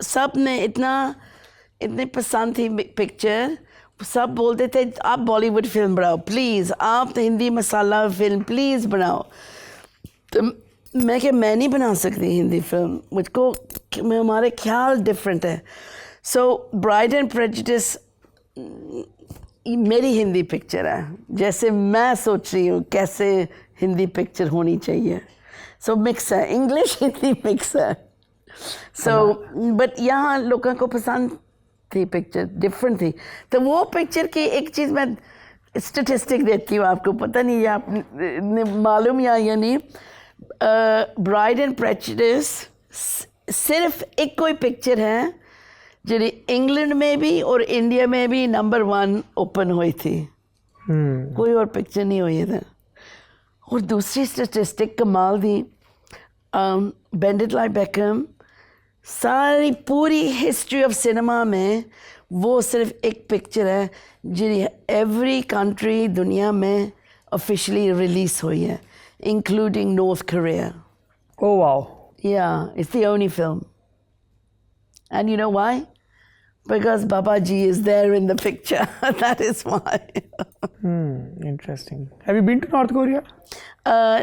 सब ने इतनी पसंद थी पिक्चर. सब बोलते थे आप बॉलीवुड फिल्म बनाओ प्लीज़, आप हिंदी मसाला फिल्म प्लीज़ बनाओ. तो मैं क्या, मैं नहीं बना सकती हिंदी फिल्म, मुझको हमारे ख्याल डिफरेंट है. सो ब्राइड एंड प्रेजुडिस मेरी हिंदी पिक्चर है, जैसे मैं सोच रही हूँ कैसे हिंदी पिक्चर होनी चाहिए. सो मिक्स है, इंग्लिश हिंदी मिक्स है. सो बट यहाँ लोगों को पसंद थी पिक्चर, डिफरेंट थी. तो वो पिक्चर की एक चीज़ मैं स्टेटिस्टिक देती हूँ आपको, पता नहीं ये आपने मालूम या नहीं. ब्राइड एंड प्रेजुडिस सिर्फ एक कोई पिक्चर है जी इंग्लैंड में भी और इंडिया में भी नंबर 1 ओपन हुई थी. कोई और पिक्चर नहीं हुई इधर. और दूसरी स्टेटिस्टिक कमाल थी, बेनेट लाइक बेकम सारी पूरी हिस्ट्री ऑफ सिनेमा में वो सिर्फ एक पिक्चर है जी एवरी कंट्री दुनिया में ऑफिशियली रिलीज हुई है, including North Korea. Oh wow. Yeah, it's the only film. And you know why? Because Babaji is there in the picture. That is why. Interesting. Have you been to North Korea?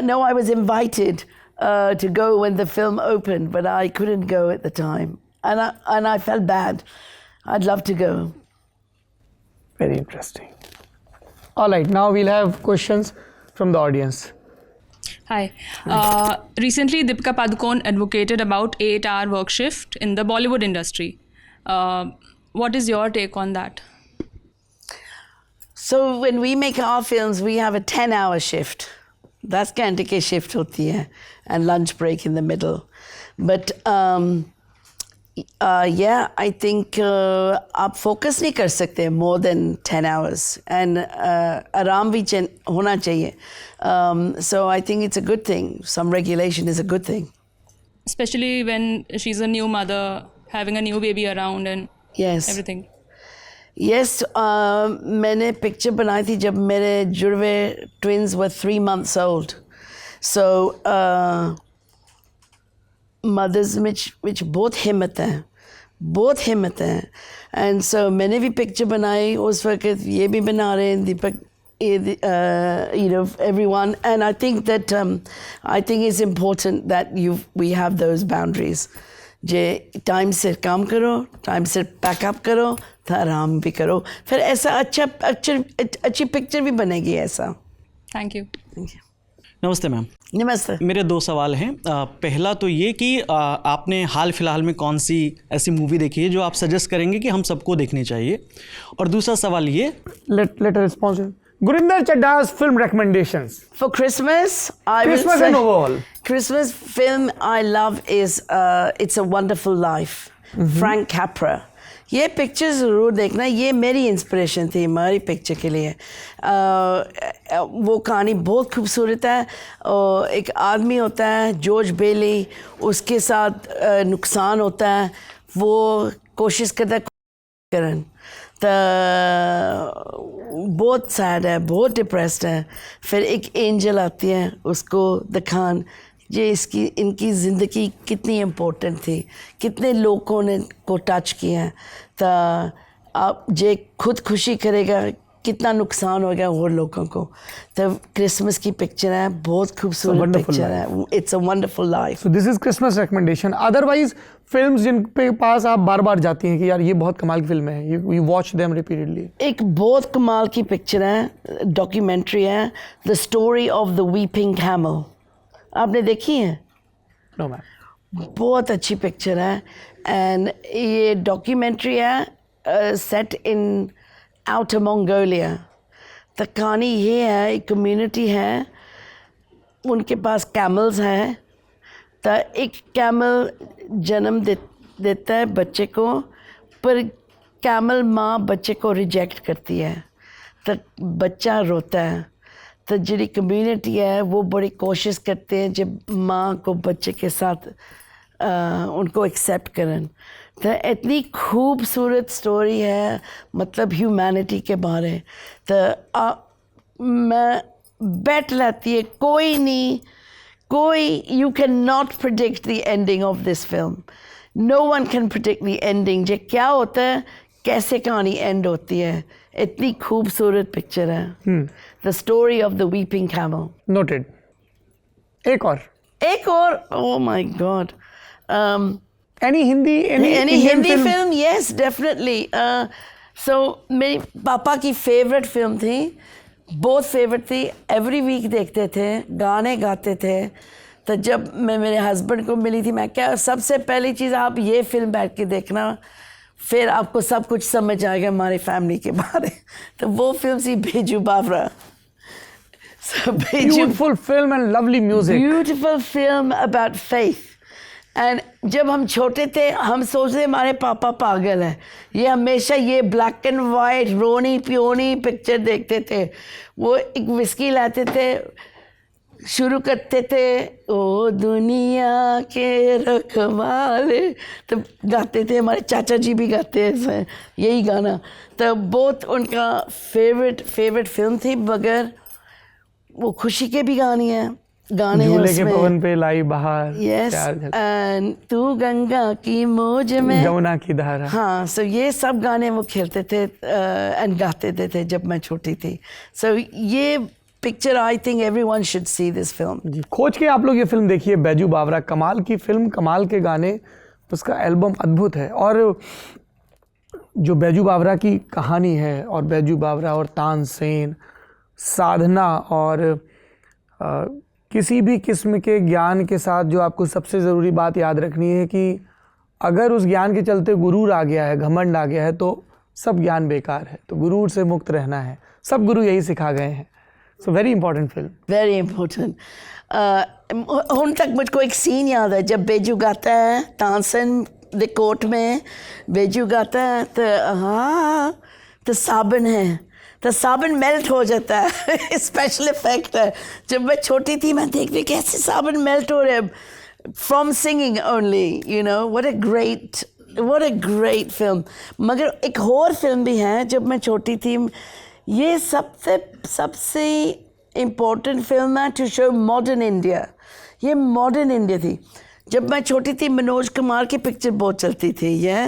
No, I was invited to go when the film opened, but I couldn't go at the time. And I felt bad. I'd love to go. Very interesting. All right, now we'll have questions from the audience. Hi. Recently, Deepika Padukone advocated about 8-hour work shift in the Bollywood industry. What is your take on that? So when we make our films, we have a 10-hour shift. That's घंटे की shift होती है, and lunch break in the middle. But yeah, I think आप focus नहीं कर सकते more than 10 hours, and आराम भी होना चाहिए. So I think it's a good thing. Some regulation is a good thing. Especially when she's a new mother, having a new baby around and everything. Yes, मैंने picture बनाई थी जब मेरे जुड़वे twins were 3 months old. So mothers which बहुत हिम्मत है, and so मैंने भी पिक्चर बनाई उस वक्त, ये भी बना रहे हैं दीपक, you know, everyone, and I think that I think it's important that we have those boundaries. J time से काम करो, टाइम से पैकअप करो, तो आराम भी करो, फिर ऐसा अच्छी पिक्चर भी बनेगी ऐसा. Thank you. नमस्ते मैम. नमस्ते. मेरे 2 सवाल हैं. पहला तो ये कि आपने हाल फिलहाल में कौन सी ऐसी मूवी देखी है जो आप सजेस्ट करेंगे कि हम सबको देखनी चाहिए, और दूसरा सवाल ये let a response. Gurinder Chadda's film recommendations for Christmas. Christmas and overall. Christmas film I love is It's a Wonderful Life. Frank Capra. ये पिक्चर ज़रूर देखना, ये मेरी इंस्पिरेशन थी हमारी पिक्चर के लिए. वो कहानी बहुत खूबसूरत है. एक आदमी होता है जॉर्ज बेली, उसके साथ नुकसान होता है, वो कोशिश करता है करन, तो बहुत सैड है, बहुत डिप्रेस्ड है. फिर एक एंजल आती है उसको दिखान ये इनकी ज़िंदगी कितनी इम्पोर्टेंट थी, कितने लोगों ने को टच किया. तो आप जे खुद खुशी करेगा कितना नुकसान हो गया और लोगों को. तो क्रिसमस की पिक्चर है, बहुत खूबसूरत पिक्चर है. It's a wonderful life. So this is Christmas recommendation. Otherwise films जिन पे पास आप बार बार जाती हैं कि यार ये बहुत कमाल की फिल्म है, यू वॉच देम रिपीटेडली. एक बहुत कमाल की पिक्चर है, डॉक्यूमेंट्री है, the story of the weeping camel. आपने देखी है? No ma'am. बहुत अच्छी पिक्चर है, एंड ये डॉक्यूमेंट्री है सेट इन आउटर मंगोलिया. तो कहानी ये है, एक कम्युनिटी है, उनके पास कैमल्स हैं. तो एक कैमल जन्म देता है बच्चे को, पर कैमल माँ बच्चे को रिजेक्ट करती है, तो बच्चा रोता है. तो जी कम्युनिटी है वो बड़ी कोशिश करते हैं जब माँ को बच्चे के साथ उनको एक्सेप्ट करें. तो इतनी खूबसूरत स्टोरी है, मतलब ह्यूमैनिटी के बारे. तो मैं बेट लेती है कोई you can not predict the ending of this film. No one can predict the ending, जे क्या होता है, कैसे कहानी एंड होती है. इतनी खूबसूरत पिक्चर है, the story of the weeping camel. Noted. एक और oh my God. Any Hindi film? Yes, definitely. So मेरी पापा की फेवरेट फिल्म थी, बहुत फेवरेट थी. एवरी वीक देखते थे, गाने गाते थे. तो जब मैं मेरे हस्बैंड को मिली थी, मैं क्या, सबसे पहली चीज़ आप ये फिल्म बैठ के देखना, फिर आपको सब कुछ समझ आएगा हमारी फैमिली के बारे. तो वो फिल्म थी बेजू बावरा. Beautiful film and lovely music. Beautiful film about faith. And जब हम छोटे थे हम सोचते हमारे पापा पागल हैं, ये हमेशा ये ब्लैक एंड वाइट रोनी पियोनी पिक्चर देखते थे. वो एक विस्की लाते थे, शुरू करते थे, ओ दुनिया के रखवाले, तो गाते थे. हमारे चाचा जी भी गाते हैं यही गाना. तो बहुत उनका फेवरेट फिल्म थी. मगर वो खुशी के भी गाने हैं झूले के पवन पे लाई बहार. यस, एंड तू गंगा की मौज में जमुना की धारा. हाँ, सो ये सब गाने वो खेलते थे एंड गाते थे जब मैं छोटी थी. सो ये picture, I think everyone should see this film. खोज के आप लोग ये फिल्म देखिए, बैजू बावरा. कमाल की फिल्म, कमाल के गाने, उसका एल्बम अद्भुत है. और जो बैजू बावरा की कहानी है, और बैजू बावरा और तानसेन, साधना और किसी भी किस्म के ज्ञान के साथ जो आपको सबसे ज़रूरी बात याद रखनी है कि अगर उस ज्ञान के चलते गुरूर आ गया है, घमंड आ गया है, तो सब ज्ञान बेकार है। तो गुरूर से मुक्त रहना है। सब गुरु यही सिखा गए हैं। So very important film. Very important. उन तक मुझको एक सीन याद है जब बेजू गाता है तानसेन द कोर्ट में, बेजू गाता है तो हाँ तो साबन है, तो साबन मेल्ट हो जाता है। स्पेशल इफेक्ट है। जब मैं छोटी थी मैं देखती कैसे साबन मेल्ट हो रहे हैं from singing only, you know. What a great film. मगर एक और फिल्म भी है जब मैं छोटी थी, ये सबसे इम्पोर्टेंट फिल्म है टू शो मॉडर्न इंडिया। ये मॉडर्न इंडिया थी। जब मैं छोटी थी मनोज कुमार की पिक्चर बहुत चलती थी, ये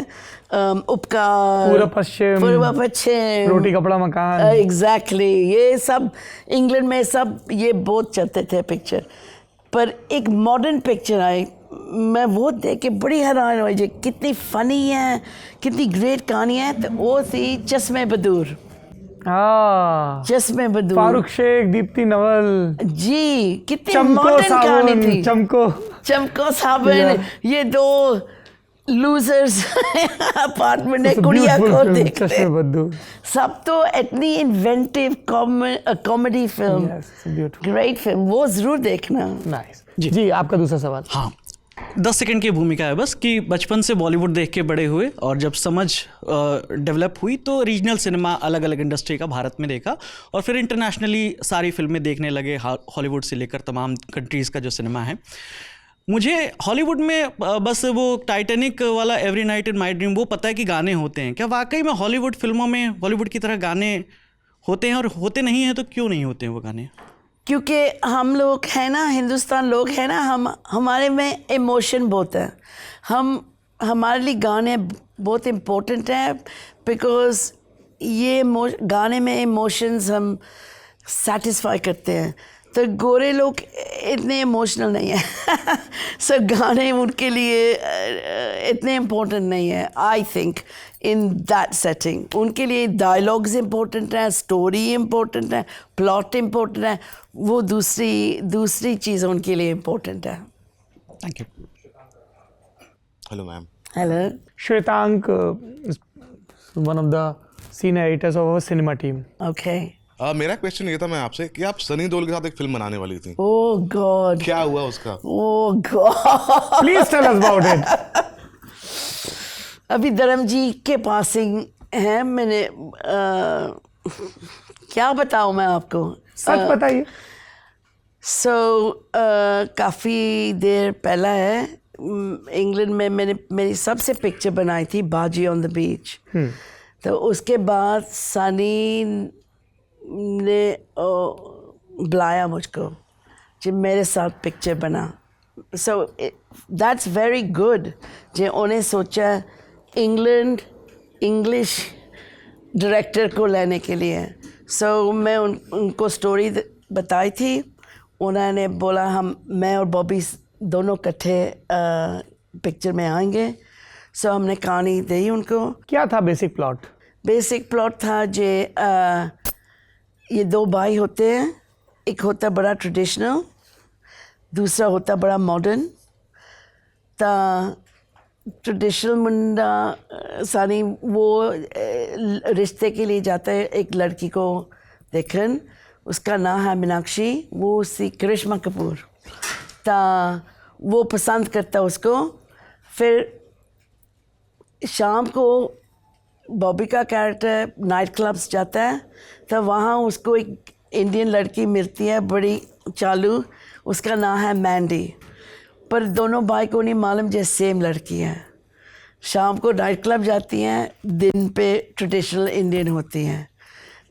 उपकार, पूर्व पश्चिम, रोटी कपड़ा मकान। एग्जैक्टली ये सब इंग्लैंड में सब ये बहुत चलते थे पिक्चर। पर एक मॉडर्न पिक्चर आई, मैं वो देख के बड़ी हैरान हुई जी, कितनी फ़नी है, कितनी ग्रेट कहानी है। तो वो थी चश्मे बदूर। चश्मे बदूर, फारूक शेख, दीप्ति नवल जी, कितनी मॉडर्न कहानी थी। चमको साबन, ये दो लूजर्स अपार्टमेंट में कुड़िया को देखते, सब तो इतनी inventive comedy film, great film, वो जरूर देखना। नाइस। जी आपका दूसरा सवाल। हाँ, 10 सेकंड की भूमिका है बस कि बचपन से बॉलीवुड देख के बड़े हुए और जब समझ डेवलप हुई तो रीजनल सिनेमा अलग अलग इंडस्ट्री का भारत में देखा और फिर इंटरनेशनली सारी फिल्में देखने लगे, हॉलीवुड से लेकर तमाम कंट्रीज़ का जो सिनेमा है। मुझे हॉलीवुड में बस वो टाइटैनिक वाला every night in my dream वो पता है कि गाने होते हैं। क्या वाकई में हॉलीवुड फिल्मों में बॉलीवुड की तरह गाने होते हैं, और होते नहीं हैं तो क्यों नहीं होते हैं वो गाने? क्योंकि हम लोग हैं ना, हिंदुस्तान लोग हैं ना, हमारे में इमोशन बहुत है। हमारे लिए गाने बहुत इम्पोर्टेंट है बिकॉज ये गाने में इमोशंस हम सेटिस्फाई करते हैं। तो गोरे लोग इतने इमोशनल नहीं है सो गाने उनके लिए इतने इम्पोर्टेंट नहीं है। I think in that setting उनके लिए डायलॉग्स इम्पोर्टेंट है, स्टोरी इम्पोर्टेंट है, प्लॉट इम्पोर्टेंट है, वो दूसरी चीज़ उनके लिए इम्पोर्टेंट है। Thank you. Hello ma'am. Hello. Shwetank, one of the senior editors of our cinema team. Okay. मेरा क्वेश्चन ये था मैं आपसे कि आप सनी देओल के साथ एक फिल्म बनाने वाली थी। ओह गॉड, क्या हुआ उसका? Oh God, please tell us about it. अभी धर्मजी के पासिंग है, मैंने क्या बताऊं मैं आपको, सच बताइए। काफ़ी देर पहला है, इंग्लैंड में मैंने मेरी सबसे पिक्चर बनाई थी बाजी ऑन द बीच। तो उसके बाद सनी ने बुलाया मुझको जब मेरे साथ पिक्चर बना। सो दैट्स वेरी गुड जो उन्हें सोचा इंग्लिश डायरेक्टर को लेने के लिए। सो मैं उनको स्टोरी बताई थी, उन्होंने बोला मैं और बॉबी दोनों इकट्ठे पिक्चर में आएंगे। सो हमने कहानी दी उनको। क्या था बेसिक प्लॉट? बेसिक प्लॉट था जे ये दो भाई होते हैं, एक होता बड़ा ट्रेडिशनल, दूसरा होता बड़ा मॉडर्न। ता ट्रेडिशनल मुंडा सानी वो रिश्ते के लिए जाता है एक लड़की को देखन, उसका नाम है मीनाक्षी, वो उसकी करिश्मा कपूर। ता वो पसंद करता उसको। फिर शाम को बॉबी का कैरेक्टर नाइट क्लब्स जाता है, तो वहाँ उसको एक इंडियन लड़की मिलती है बड़ी चालू, उसका नाम है मैंडी। पर दोनों भाई को नहीं मालूम जैसे सेम लड़की है। शाम को नाइट क्लब जाती हैं, दिन पे ट्रेडिशनल इंडियन होती हैं।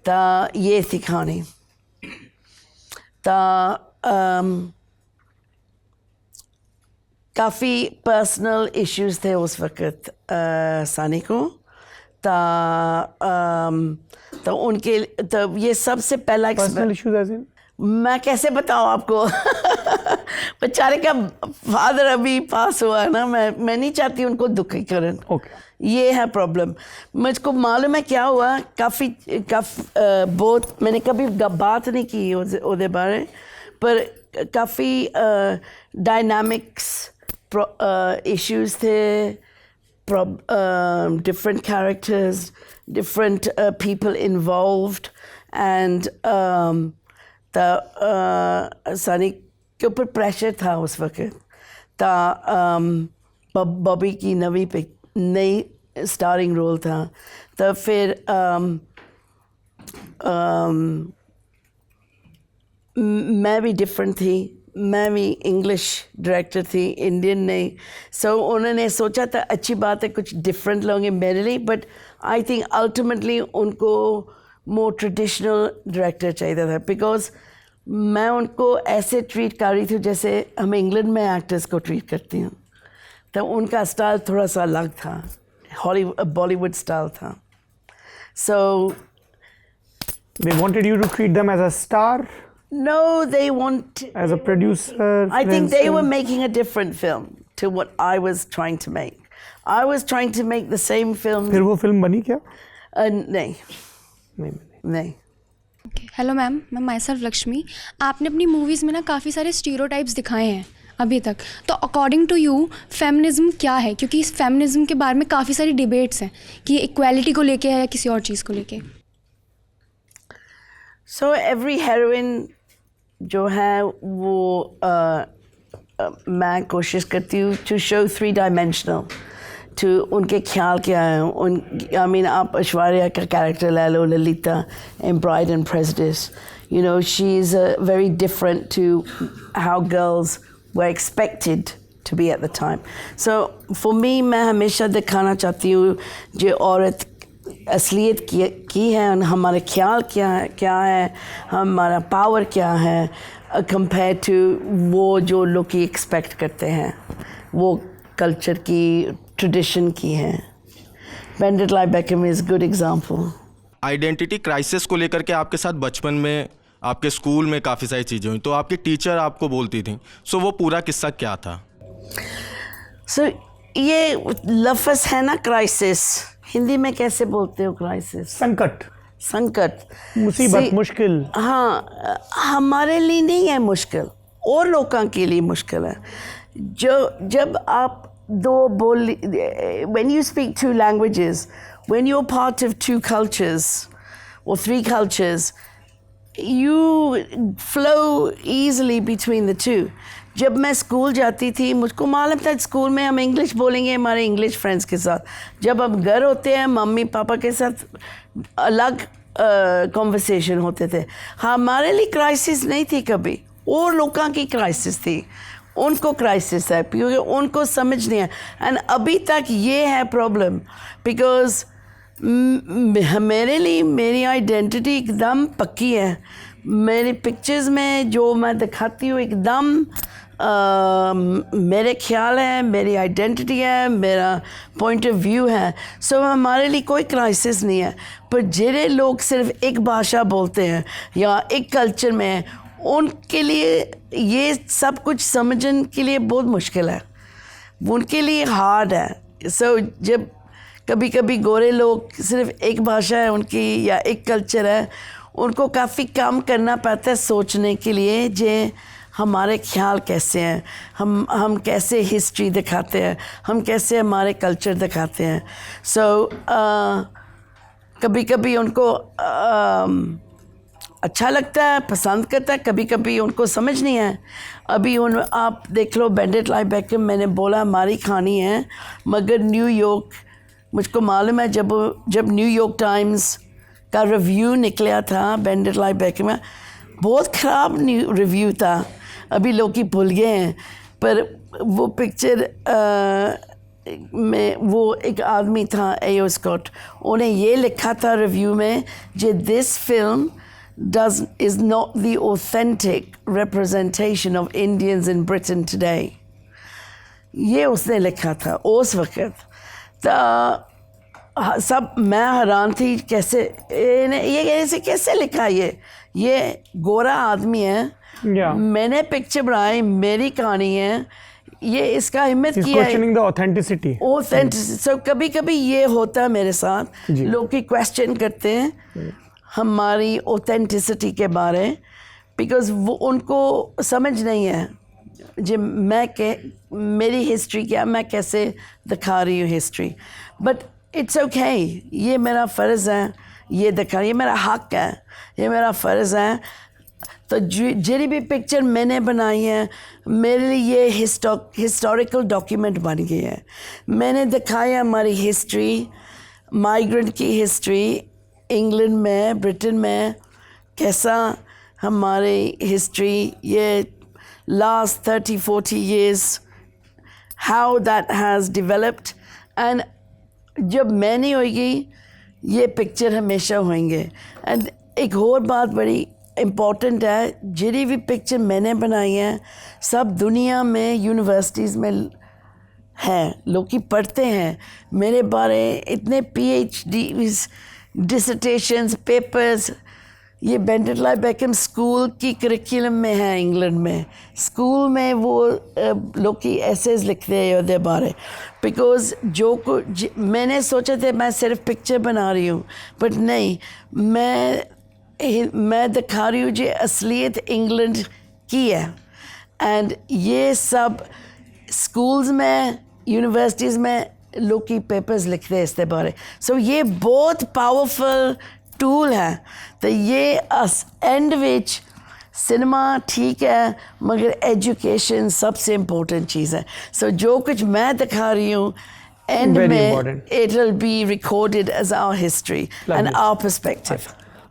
ता ये थी कहानी। ता काफ़ी पर्सनल इश्यूज थे उस वक़्त सानी को। तो उनके तो ये सबसे पहला पर्सनल इश्यूज ऐसे मैं कैसे बताऊं आपको बेचारे का फादर अभी पास हुआ है ना, मैं नहीं चाहती उनको दुखी करें। ये है प्रॉब्लम। मुझको मालूम है क्या हुआ, काफ़ी बहुत मैंने कभी बात नहीं की उसके बारे, पर काफ़ी डायनामिक्स issues थे, different characters, different people involved, and Sunny के ऊपर प्रेशर था उस वक्त। बॉबी की नई स्टारिंग रोल था। तो फिर मैं भी डिफरेंट थी, मैं भी इंग्लिश डायरेक्टर थी, इंडियन नहीं। सो उन्होंने सोचा था अच्छी बात है कुछ डिफरेंट लोगे मेरे लिए, बट आई थिंक अल्टीमेटली उनको मोर ट्रेडिशनल डायरेक्टर चाहिए था, बिकॉज मैं उनको ऐसे ट्रीट कर रही थी जैसे हम इंग्लैंड में एक्टर्स को ट्रीट करती हूँ। तो उनका स्टाइल थोड़ा सा अलग था, बॉलीवुड स्टाइल था। सो they wanted you to treat them as a star? No, they want... As a producer? I think they were making a different film to what I was trying to make. I was trying to make the same film. फिर वो film बनी क्या? नहीं। Hello ma'am, मैं my self Lakshmi. आपने अपनी movies में ना काफ़ी सारे स्टीरियोटाइप्स दिखाए हैं अभी तक, तो अकॉर्डिंग टू यू फेमिनिज्म क्या है? क्योंकि इस फेमिनिज्म के बारे में काफ़ी सारी डिबेट्स हैं कि इक्वालिटी को लेके है या किसी और चीज़ को लेके। सो एवरी हेरोइन जो है वो मैं कोशिश करती हूँ टू शो 3 डायमेंशनल टू उनके ख्याल क्या है। आई मीन आप ऐश्वर्या का कैरेक्टर ले लो, Lalita in bride and prejudice, you know she is very different to how girls were expected to be at the time. So for me, मैं हमेशा दिखाना चाहती हूँ जो औरत असलियत की है, हमारे ख्याल क्या है, हमारा पावर क्या है, कंपेयर टू वो जो लोग एक्सपेक्ट करते हैं, वो कल्चर की ट्रेडिशन की है। Bandit like Beckham is good example. Identity crisis को लेकर के आपके साथ बचपन में आपके स्कूल में काफ़ी सारी चीज़ें हुई, तो आपकी टीचर आपको बोलती थी, सो वो पूरा किस्सा क्या था? सो ये लफ्ज़ है ना क्राइसिस, हिंदी में कैसे बोलते हो क्राइसिस? संकट, मुसीबत, मुश्किल। हाँ, हमारे लिए नहीं है मुश्किल, और लोगों के लिए मुश्किल है। जब आप when you speak 2 languages, when you're part of 2 cultures or 3 cultures, you flow easily between the 2. जब मैं स्कूल जाती थी मुझको मालूम था स्कूल में हम इंग्लिश बोलेंगे हमारे इंग्लिश फ्रेंड्स के साथ, जब हम घर होते हैं मम्मी पापा के साथ अलग कॉन्वर्सेशन होते थे। हमारे लिए क्राइसिस नहीं थी कभी, और लोगों की क्राइसिस थी, उनको क्राइसिस है क्योंकि उनको समझ नहीं है। एंड अभी तक ये है प्रॉब्लम, बिकॉज मेरे लिए मेरी आइडेंटिटी एकदम पक्की है। मेरी पिक्चर्स में जो मैं दिखाती हूँ एकदम मेरे ख्याल है, मेरी आइडेंटिटी है, मेरा पॉइंट ऑफ व्यू है। सो हमारे लिए कोई क्राइसिस नहीं है। पर जिन्हें लोग सिर्फ एक भाषा बोलते हैं या एक कल्चर में हैं, उनके लिए ये सब कुछ समझने के लिए बहुत मुश्किल है, उनके लिए हार्ड है। सो जब कभी कभी गोरे लोग सिर्फ एक भाषा है उनकी या एक कल्चर है, उनको काफ़ी काम करना पड़ता है सोचने के लिए जे हमारे ख्याल कैसे हैं, हम कैसे हिस्ट्री दिखाते हैं, हम कैसे हमारे कल्चर दिखाते हैं। सो कभी कभी उनको अच्छा लगता है, पसंद करता है, कभी कभी उनको समझ नहीं है। अभी आप देख लो बेंडिट लाइक बेकहम, मैंने बोला हमारी कहानी है, मगर न्यूयॉर्क, मुझको मालूम है जब न्यूयॉर्क टाइम्स का रिव्यू निकला था बेंडिट लाइक बेकहम में, बहुत ख़राब रिव्यू था, अभी लोग ही भूल गए हैं। पर वो पिक्चर में वो एक आदमी था A.O. स्कॉट, उन्हें ये लिखा था रिव्यू में कि this film is not the authentic representation of Indians in Britain today. ये उसने लिखा था उस वक़्त। तो सब मैं हैरान थी, ये कैसे लिखा, ये गोरा आदमी है, मैंने पिक्चर बनाई, मेरी कहानी है, ये इसका हिम्मत किया है। ऑथेंटिसिटी। सो कभी कभी ये होता है मेरे साथ, लोग की क्वेश्चन करते हैं हमारी ऑथेंटिसिटी के बारे, बिकॉज वो उनको समझ नहीं है जो मेरी हिस्ट्री क्या, मैं कैसे दिखा रही हूँ हिस्ट्री. बट इट्स ओके, ये मेरा फ़र्ज़ है ये दिखा, ये मेरा हक है, ये मेरा फ़र्ज़ है. तो जितनी भी पिक्चर मैंने बनाई है मेरे लिए ये हिस्टोरिकल डॉक्यूमेंट बन गई है. मैंने दिखाया हमारी हिस्ट्री, माइग्रेंट की हिस्ट्री इंग्लैंड में, ब्रिटेन में, कैसा हमारी हिस्ट्री ये last 30-40 years, how that has developed. and जब मैं नहीं होगी ये पिक्चर हमेशा होंगे. एंड एक और बात बड़ी इम्पॉर्टेंट है, जितनी भी पिक्चर मैंने बनाई है सब दुनिया में यूनिवर्सिटीज़ में हैं, लोग की पढ़ते हैं मेरे बारे. इतने PhD डिसर्टेशंस पेपर्स ये बेंटनलाई बेकम स्कूल की करिकुलम में है इंग्लैंड में. स्कूल में वो लोग की एसेज लिखते हैं योद्धे बारे. बिकॉज जो कुछ मैंने सोचा था मैं सिर्फ पिक्चर बना रही हूँ, बट नहीं, मैं दिखा रही हूँ जो असलियत इंग्लैंड की है. एंड ये सब स्कूल्स में, यूनिवर्सिटीज़ में लोग की पेपर्स लिखते हैं इसके बारे. सो ये बहुत पावरफुल टूल है. तो ये एंड विच सिनेमा ठीक है मगर एजुकेशन सबसे इम्पोर्टेंट चीज़ है. सो जो कुछ मैं दिखा रही हूँ एंड में it will be recorded as our history and our perspective.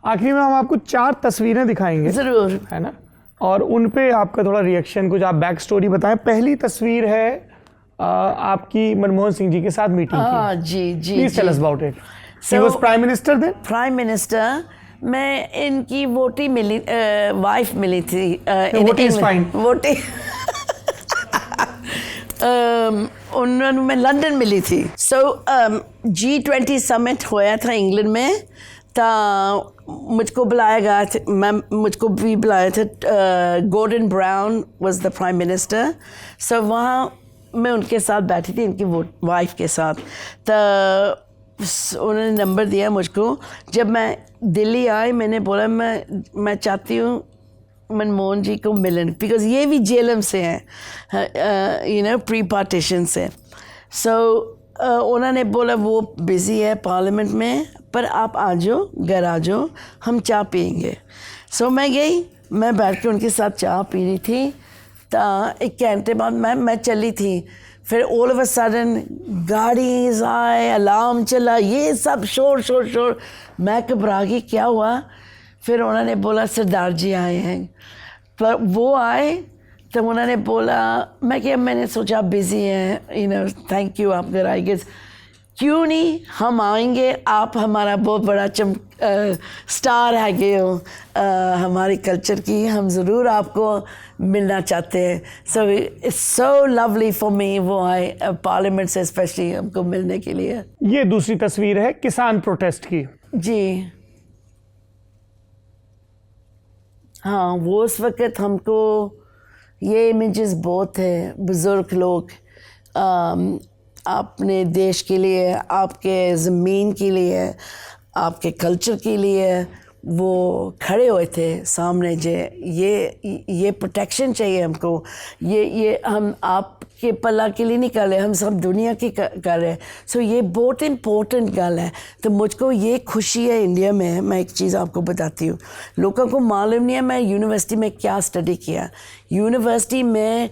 आखिरी में हम आपको 4 तस्वीरें दिखाएंगे, ज़रूर, है ना, और उन पे आपका थोड़ा रिएक्शन, कुछ आप बैक स्टोरी बताएं. पहली तस्वीर है आपकी मनमोहन सिंह जी के साथ मीटिंग की. जी जी. Please tell us about it. He was Prime Minister then? Prime Minister. मैं इनकी वोटी मिली, वाइफ मिली थी. वोटी इज फाइन. वोटी उन्होंने मैं लंदन मिली थी. सो G20 समिट होया था इंग्लैंड में, तो मुझको बुलाया गया था, मुझको भी बुलाया था. Gordon Brown was the prime minister. So वहाँ मैं उनके साथ बैठी थी, इनकी वाइफ के साथ. तो उन्होंने नंबर दिया मुझको. जब मैं दिल्ली आई मैंने बोला मैं चाहती हूँ मनमोहन जी को मिलन, बिकॉज ये भी जेलम से हैं, यू नो, प्री पार्टीशन से. सो उन्होंने बोला वो बिज़ी है पार्लियामेंट में, पर आप आ जाओ, घर आ जाओ, हम चाय पियेंगे. सो मैं गई, मैं बैठ के उनके साथ चाय पी रही थी. तो एक घंटे बाद मैं चली थी. फिर ऑल ऑफ अ सडन गाड़ीज आए, अलार्म चला, ये सब शोर. मैं घबरा गई, क्या हुआ. फिर उन्होंने बोला सरदार जी आए हैं. पर वो आए तो उन्होंने बोला, मैंने सोचा बिज़ी हैं, यू नो, थैंक यू आप घर आएंगे. क्यों नहीं, हम आएंगे, आप हमारा बहुत बड़ा स्टार है गए हो हमारे कल्चर की, हम ज़रूर आपको मिलना चाहते हैं. So it's so lovely for me, वो आए पार्लियामेंट से स्पेशली हमको मिलने के लिए. ये दूसरी तस्वीर है किसान प्रोटेस्ट की. जी हाँ, वो उस वक़्त हमको ये इमेजेस बहुत थे. बुज़ुर्ग लोग अपने देश के लिए, आपके ज़मीन के लिए, आपके कल्चर के लिए वो खड़े हुए थे सामने. ये प्रोटेक्शन चाहिए हमको, ये हम आपके पल्ला के लिए नहीं कर रहे, हम सब दुनिया की कर रहे हैं. सो ये बहुत इम्पोर्टेंट गल है. तो मुझको ये खुशी है इंडिया में. मैं एक चीज़ आपको बताती हूँ, लोगों को मालूम नहीं है मैं यूनिवर्सिटी में क्या स्टडी किया. यूनिवर्सिटी में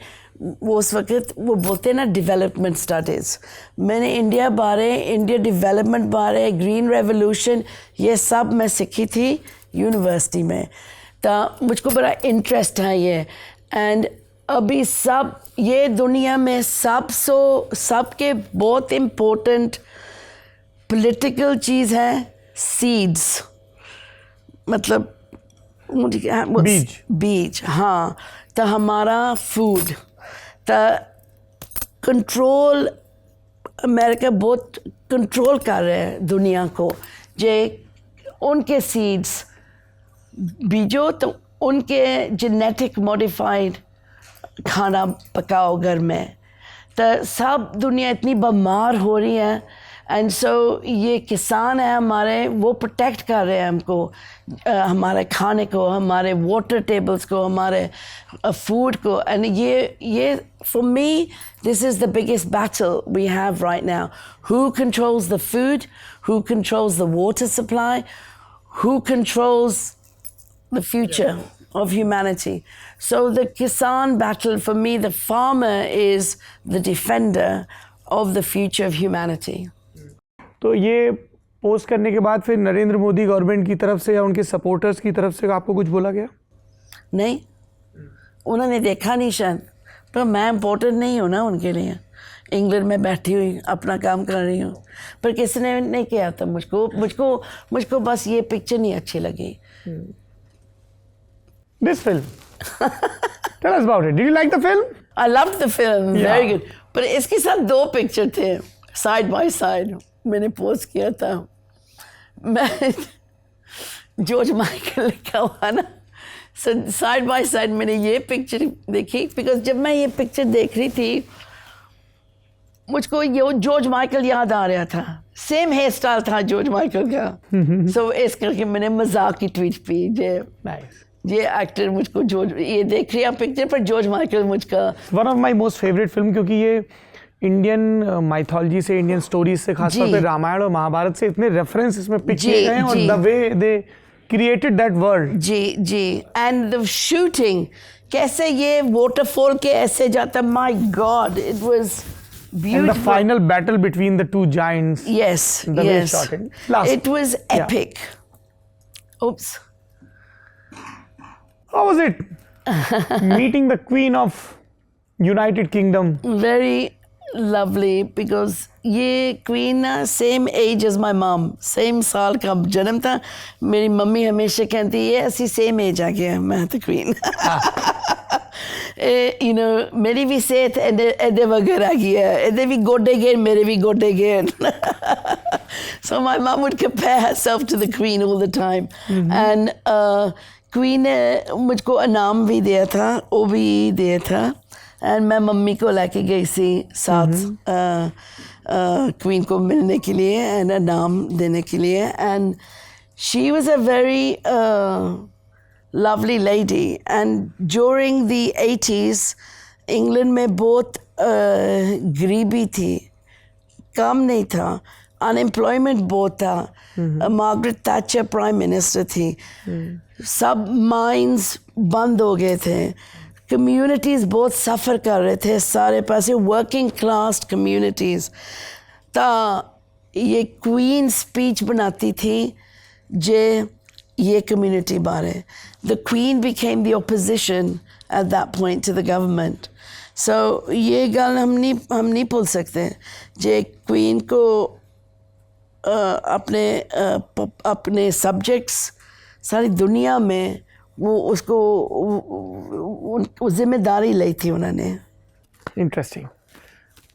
वो उस वक्त वो बोलते हैं ना डेवलपमेंट स्टडीज़. मैंने इंडिया बारे, इंडिया डेवलपमेंट बारे, ग्रीन रेवोल्यूशन, ये सब मैं सीखी थी यूनिवर्सिटी में. तो मुझको बड़ा इंटरेस्ट है ये. एंड अभी सब ये दुनिया में सबके बहुत इम्पोर्टेंट पॉलिटिकल चीज़ है सीड्स, मतलब बीज. हाँ, तो हमारा फूड तो कंट्रोल, अमेरिका बहुत कंट्रोल कर रहे हैं दुनिया को. जे उनके सीड्स बीजो तो उनके जेनेटिक मॉडिफाइड खाना पकाओ घर में. तो सब दुनिया इतनी बीमार हो रही है. एंड सो ये किसान है हमारे, वो प्रोटेक्ट कर रहे हैं हमको, हमारे खाने को, हमारे वाटर टेबल्स को, हमारे फूड को. एंड ये for me this is the biggest battle we have right now. Who controls the food, who controls the water supply, who controls the future of humanity. So the Kisan battle, for me, the farmer is the defender of the future of humanity. तो ये post करने के बाद फिर Narendra Modi government की तरफ से या उनके सपोर्टर्स की तरफ से आपको कुछ बोला गया? नहीं, उन्होंने देखा नहीं शायद, पर मैं इम्पोर्टेंट नहीं हूँ ना उनके लिए. इंग्लैंड में बैठी हुई अपना काम कर रही हूँ, पर किसी ने नहीं किया था मुझको बस ये पिक्चर नहीं अच्छी लगी. This film. Tell us about it. Did you like the film? I loved the film. Yeah. Very good. पर इसके साथ 2 पिक्चर थे साइड बाय साइड, मैंने पोस्ट किया था. मैं जॉर्ज माइकल लिखा हुआ ना, साइड बाय साइड मैंने ये पिक्चर देखी. बिकॉज जब मैं ये पिक्चर देख रही थी मुझको ये जॉर्ज माइकल याद आ रहा था. सेम हेयर स्टाइल था जॉर्ज माइकल का. सो इस करके मैंने मजाक की ट्वीट की ये एक्टर मुझको जॉर्ज, ये देख रही है पिक्चर पर जॉर्ज माइकल मुझका one of my most favourite film, क्योंकि ये इंडियन माइथोलॉजी से, इंडियन स्टोरीज से, खासतौर पे रामायण और महाभारत से इतने रेफरेंस इसमें पिक किए गए हैं और the way they created that world. जी. एंड द शूटिंग कैसे ये वाटरफॉल के ऐसे जाता, my god, it was beautiful. And the final battle between the 2 giants. Yes, the way yes. shot it. It was epic. Yeah. Oops. How was it? Meeting the Queen of United Kingdom. Very lovely, because ये Queen ना same age as my mom. Same साल का जन्म था. मेरी mummy हमेशा कहती है ऐसी same age आ गया मैं तो Queen. You know, मेरी भी सेहत एदे वगैरह आ गया, एदे भी गोडे गए, मेरे भी गोडे गए. So my mom would compare herself to the Queen all the time. And Queen ने मुझको इनाम भी दिया था, वो भी दिया था. एंड मैं मम्मी को लेके गई थी साथ क्वीन को मिलने के लिए एंड इनाम देने के लिए. And she was a very lovely lady. And during the 80s England में बहुत गरीबी थी, काम नहीं था, अनएम्प्लॉयमेंट बहुत था. मार्गरेट थैचर प्राइम मिनिस्टर थी. सब माइंस बंद हो गए थे. कम्युनिटीज़ बहुत सफ़र कर रहे थे, सारे पासे वर्किंग क्लास कम्युनिटीज़. ता ये क्वीन स्पीच बनाती थी जे ये कम्युनिटी बारे. The Queen became the opposition at that point to the government. So ये गल हम नहीं भूल सकते जे क्वीन को अपने सब्जेक्ट्स सारी दुनिया में वो उसको जिम्मेदारी ली थी उन्होंने. इंटरेस्टिंग.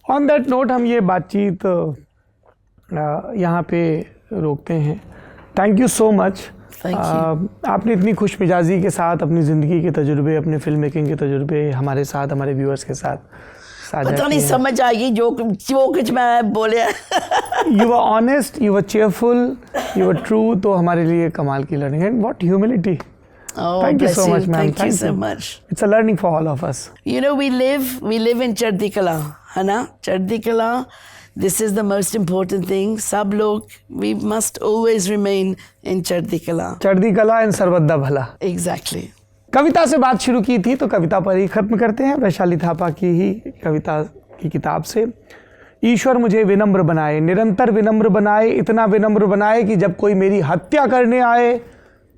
ऑन दैट नोट हम ये बातचीत यहाँ पे रोकते हैं. Thank you so much. आपने इतनी खुश मिजाजी के साथ अपनी ज़िंदगी के तजुर्बे, अपने फिल्म मेकिंग के तजुर्बे हमारे साथ, हमारे व्यूअर्स के साथ साझा पता नहीं समझ आएगी जो कुछ मैं बोले. You were honest, you were cheerful, you were true. तो हमारे लिए कमाल की लर्निंग है. What humility. Thank you so much, ma'am. Thank you so much. It's a learning for all of us. You know, we live in Chardhi Kala, है ना? Chardhi Kala. This is the most important thing. सब लोग, we must always remain in Chardhi Kala. चढ़दी कला and सर्वदा भला. Exactly. कविता से बात शुरू की थी तो कविता पर ही खत्म करते हैं. वैशाली थापा की ही कविता की किताब से. ईश्वर मुझे विनम्र बनाए, निरंतर विनम्र बनाए, इतना विनम्र बनाए कि जब कोई मेरी हत्या करने आए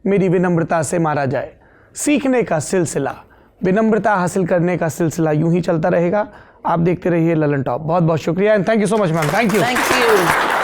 मेरी विनम्रता से मारा जाए. सीखने का सिलसिला, विनम्रता हासिल करने का सिलसिला यूं ही चलता रहेगा. आप देखते रहिए ललन टॉप. बहुत बहुत शुक्रिया and thank you so much ma'am. Thank you.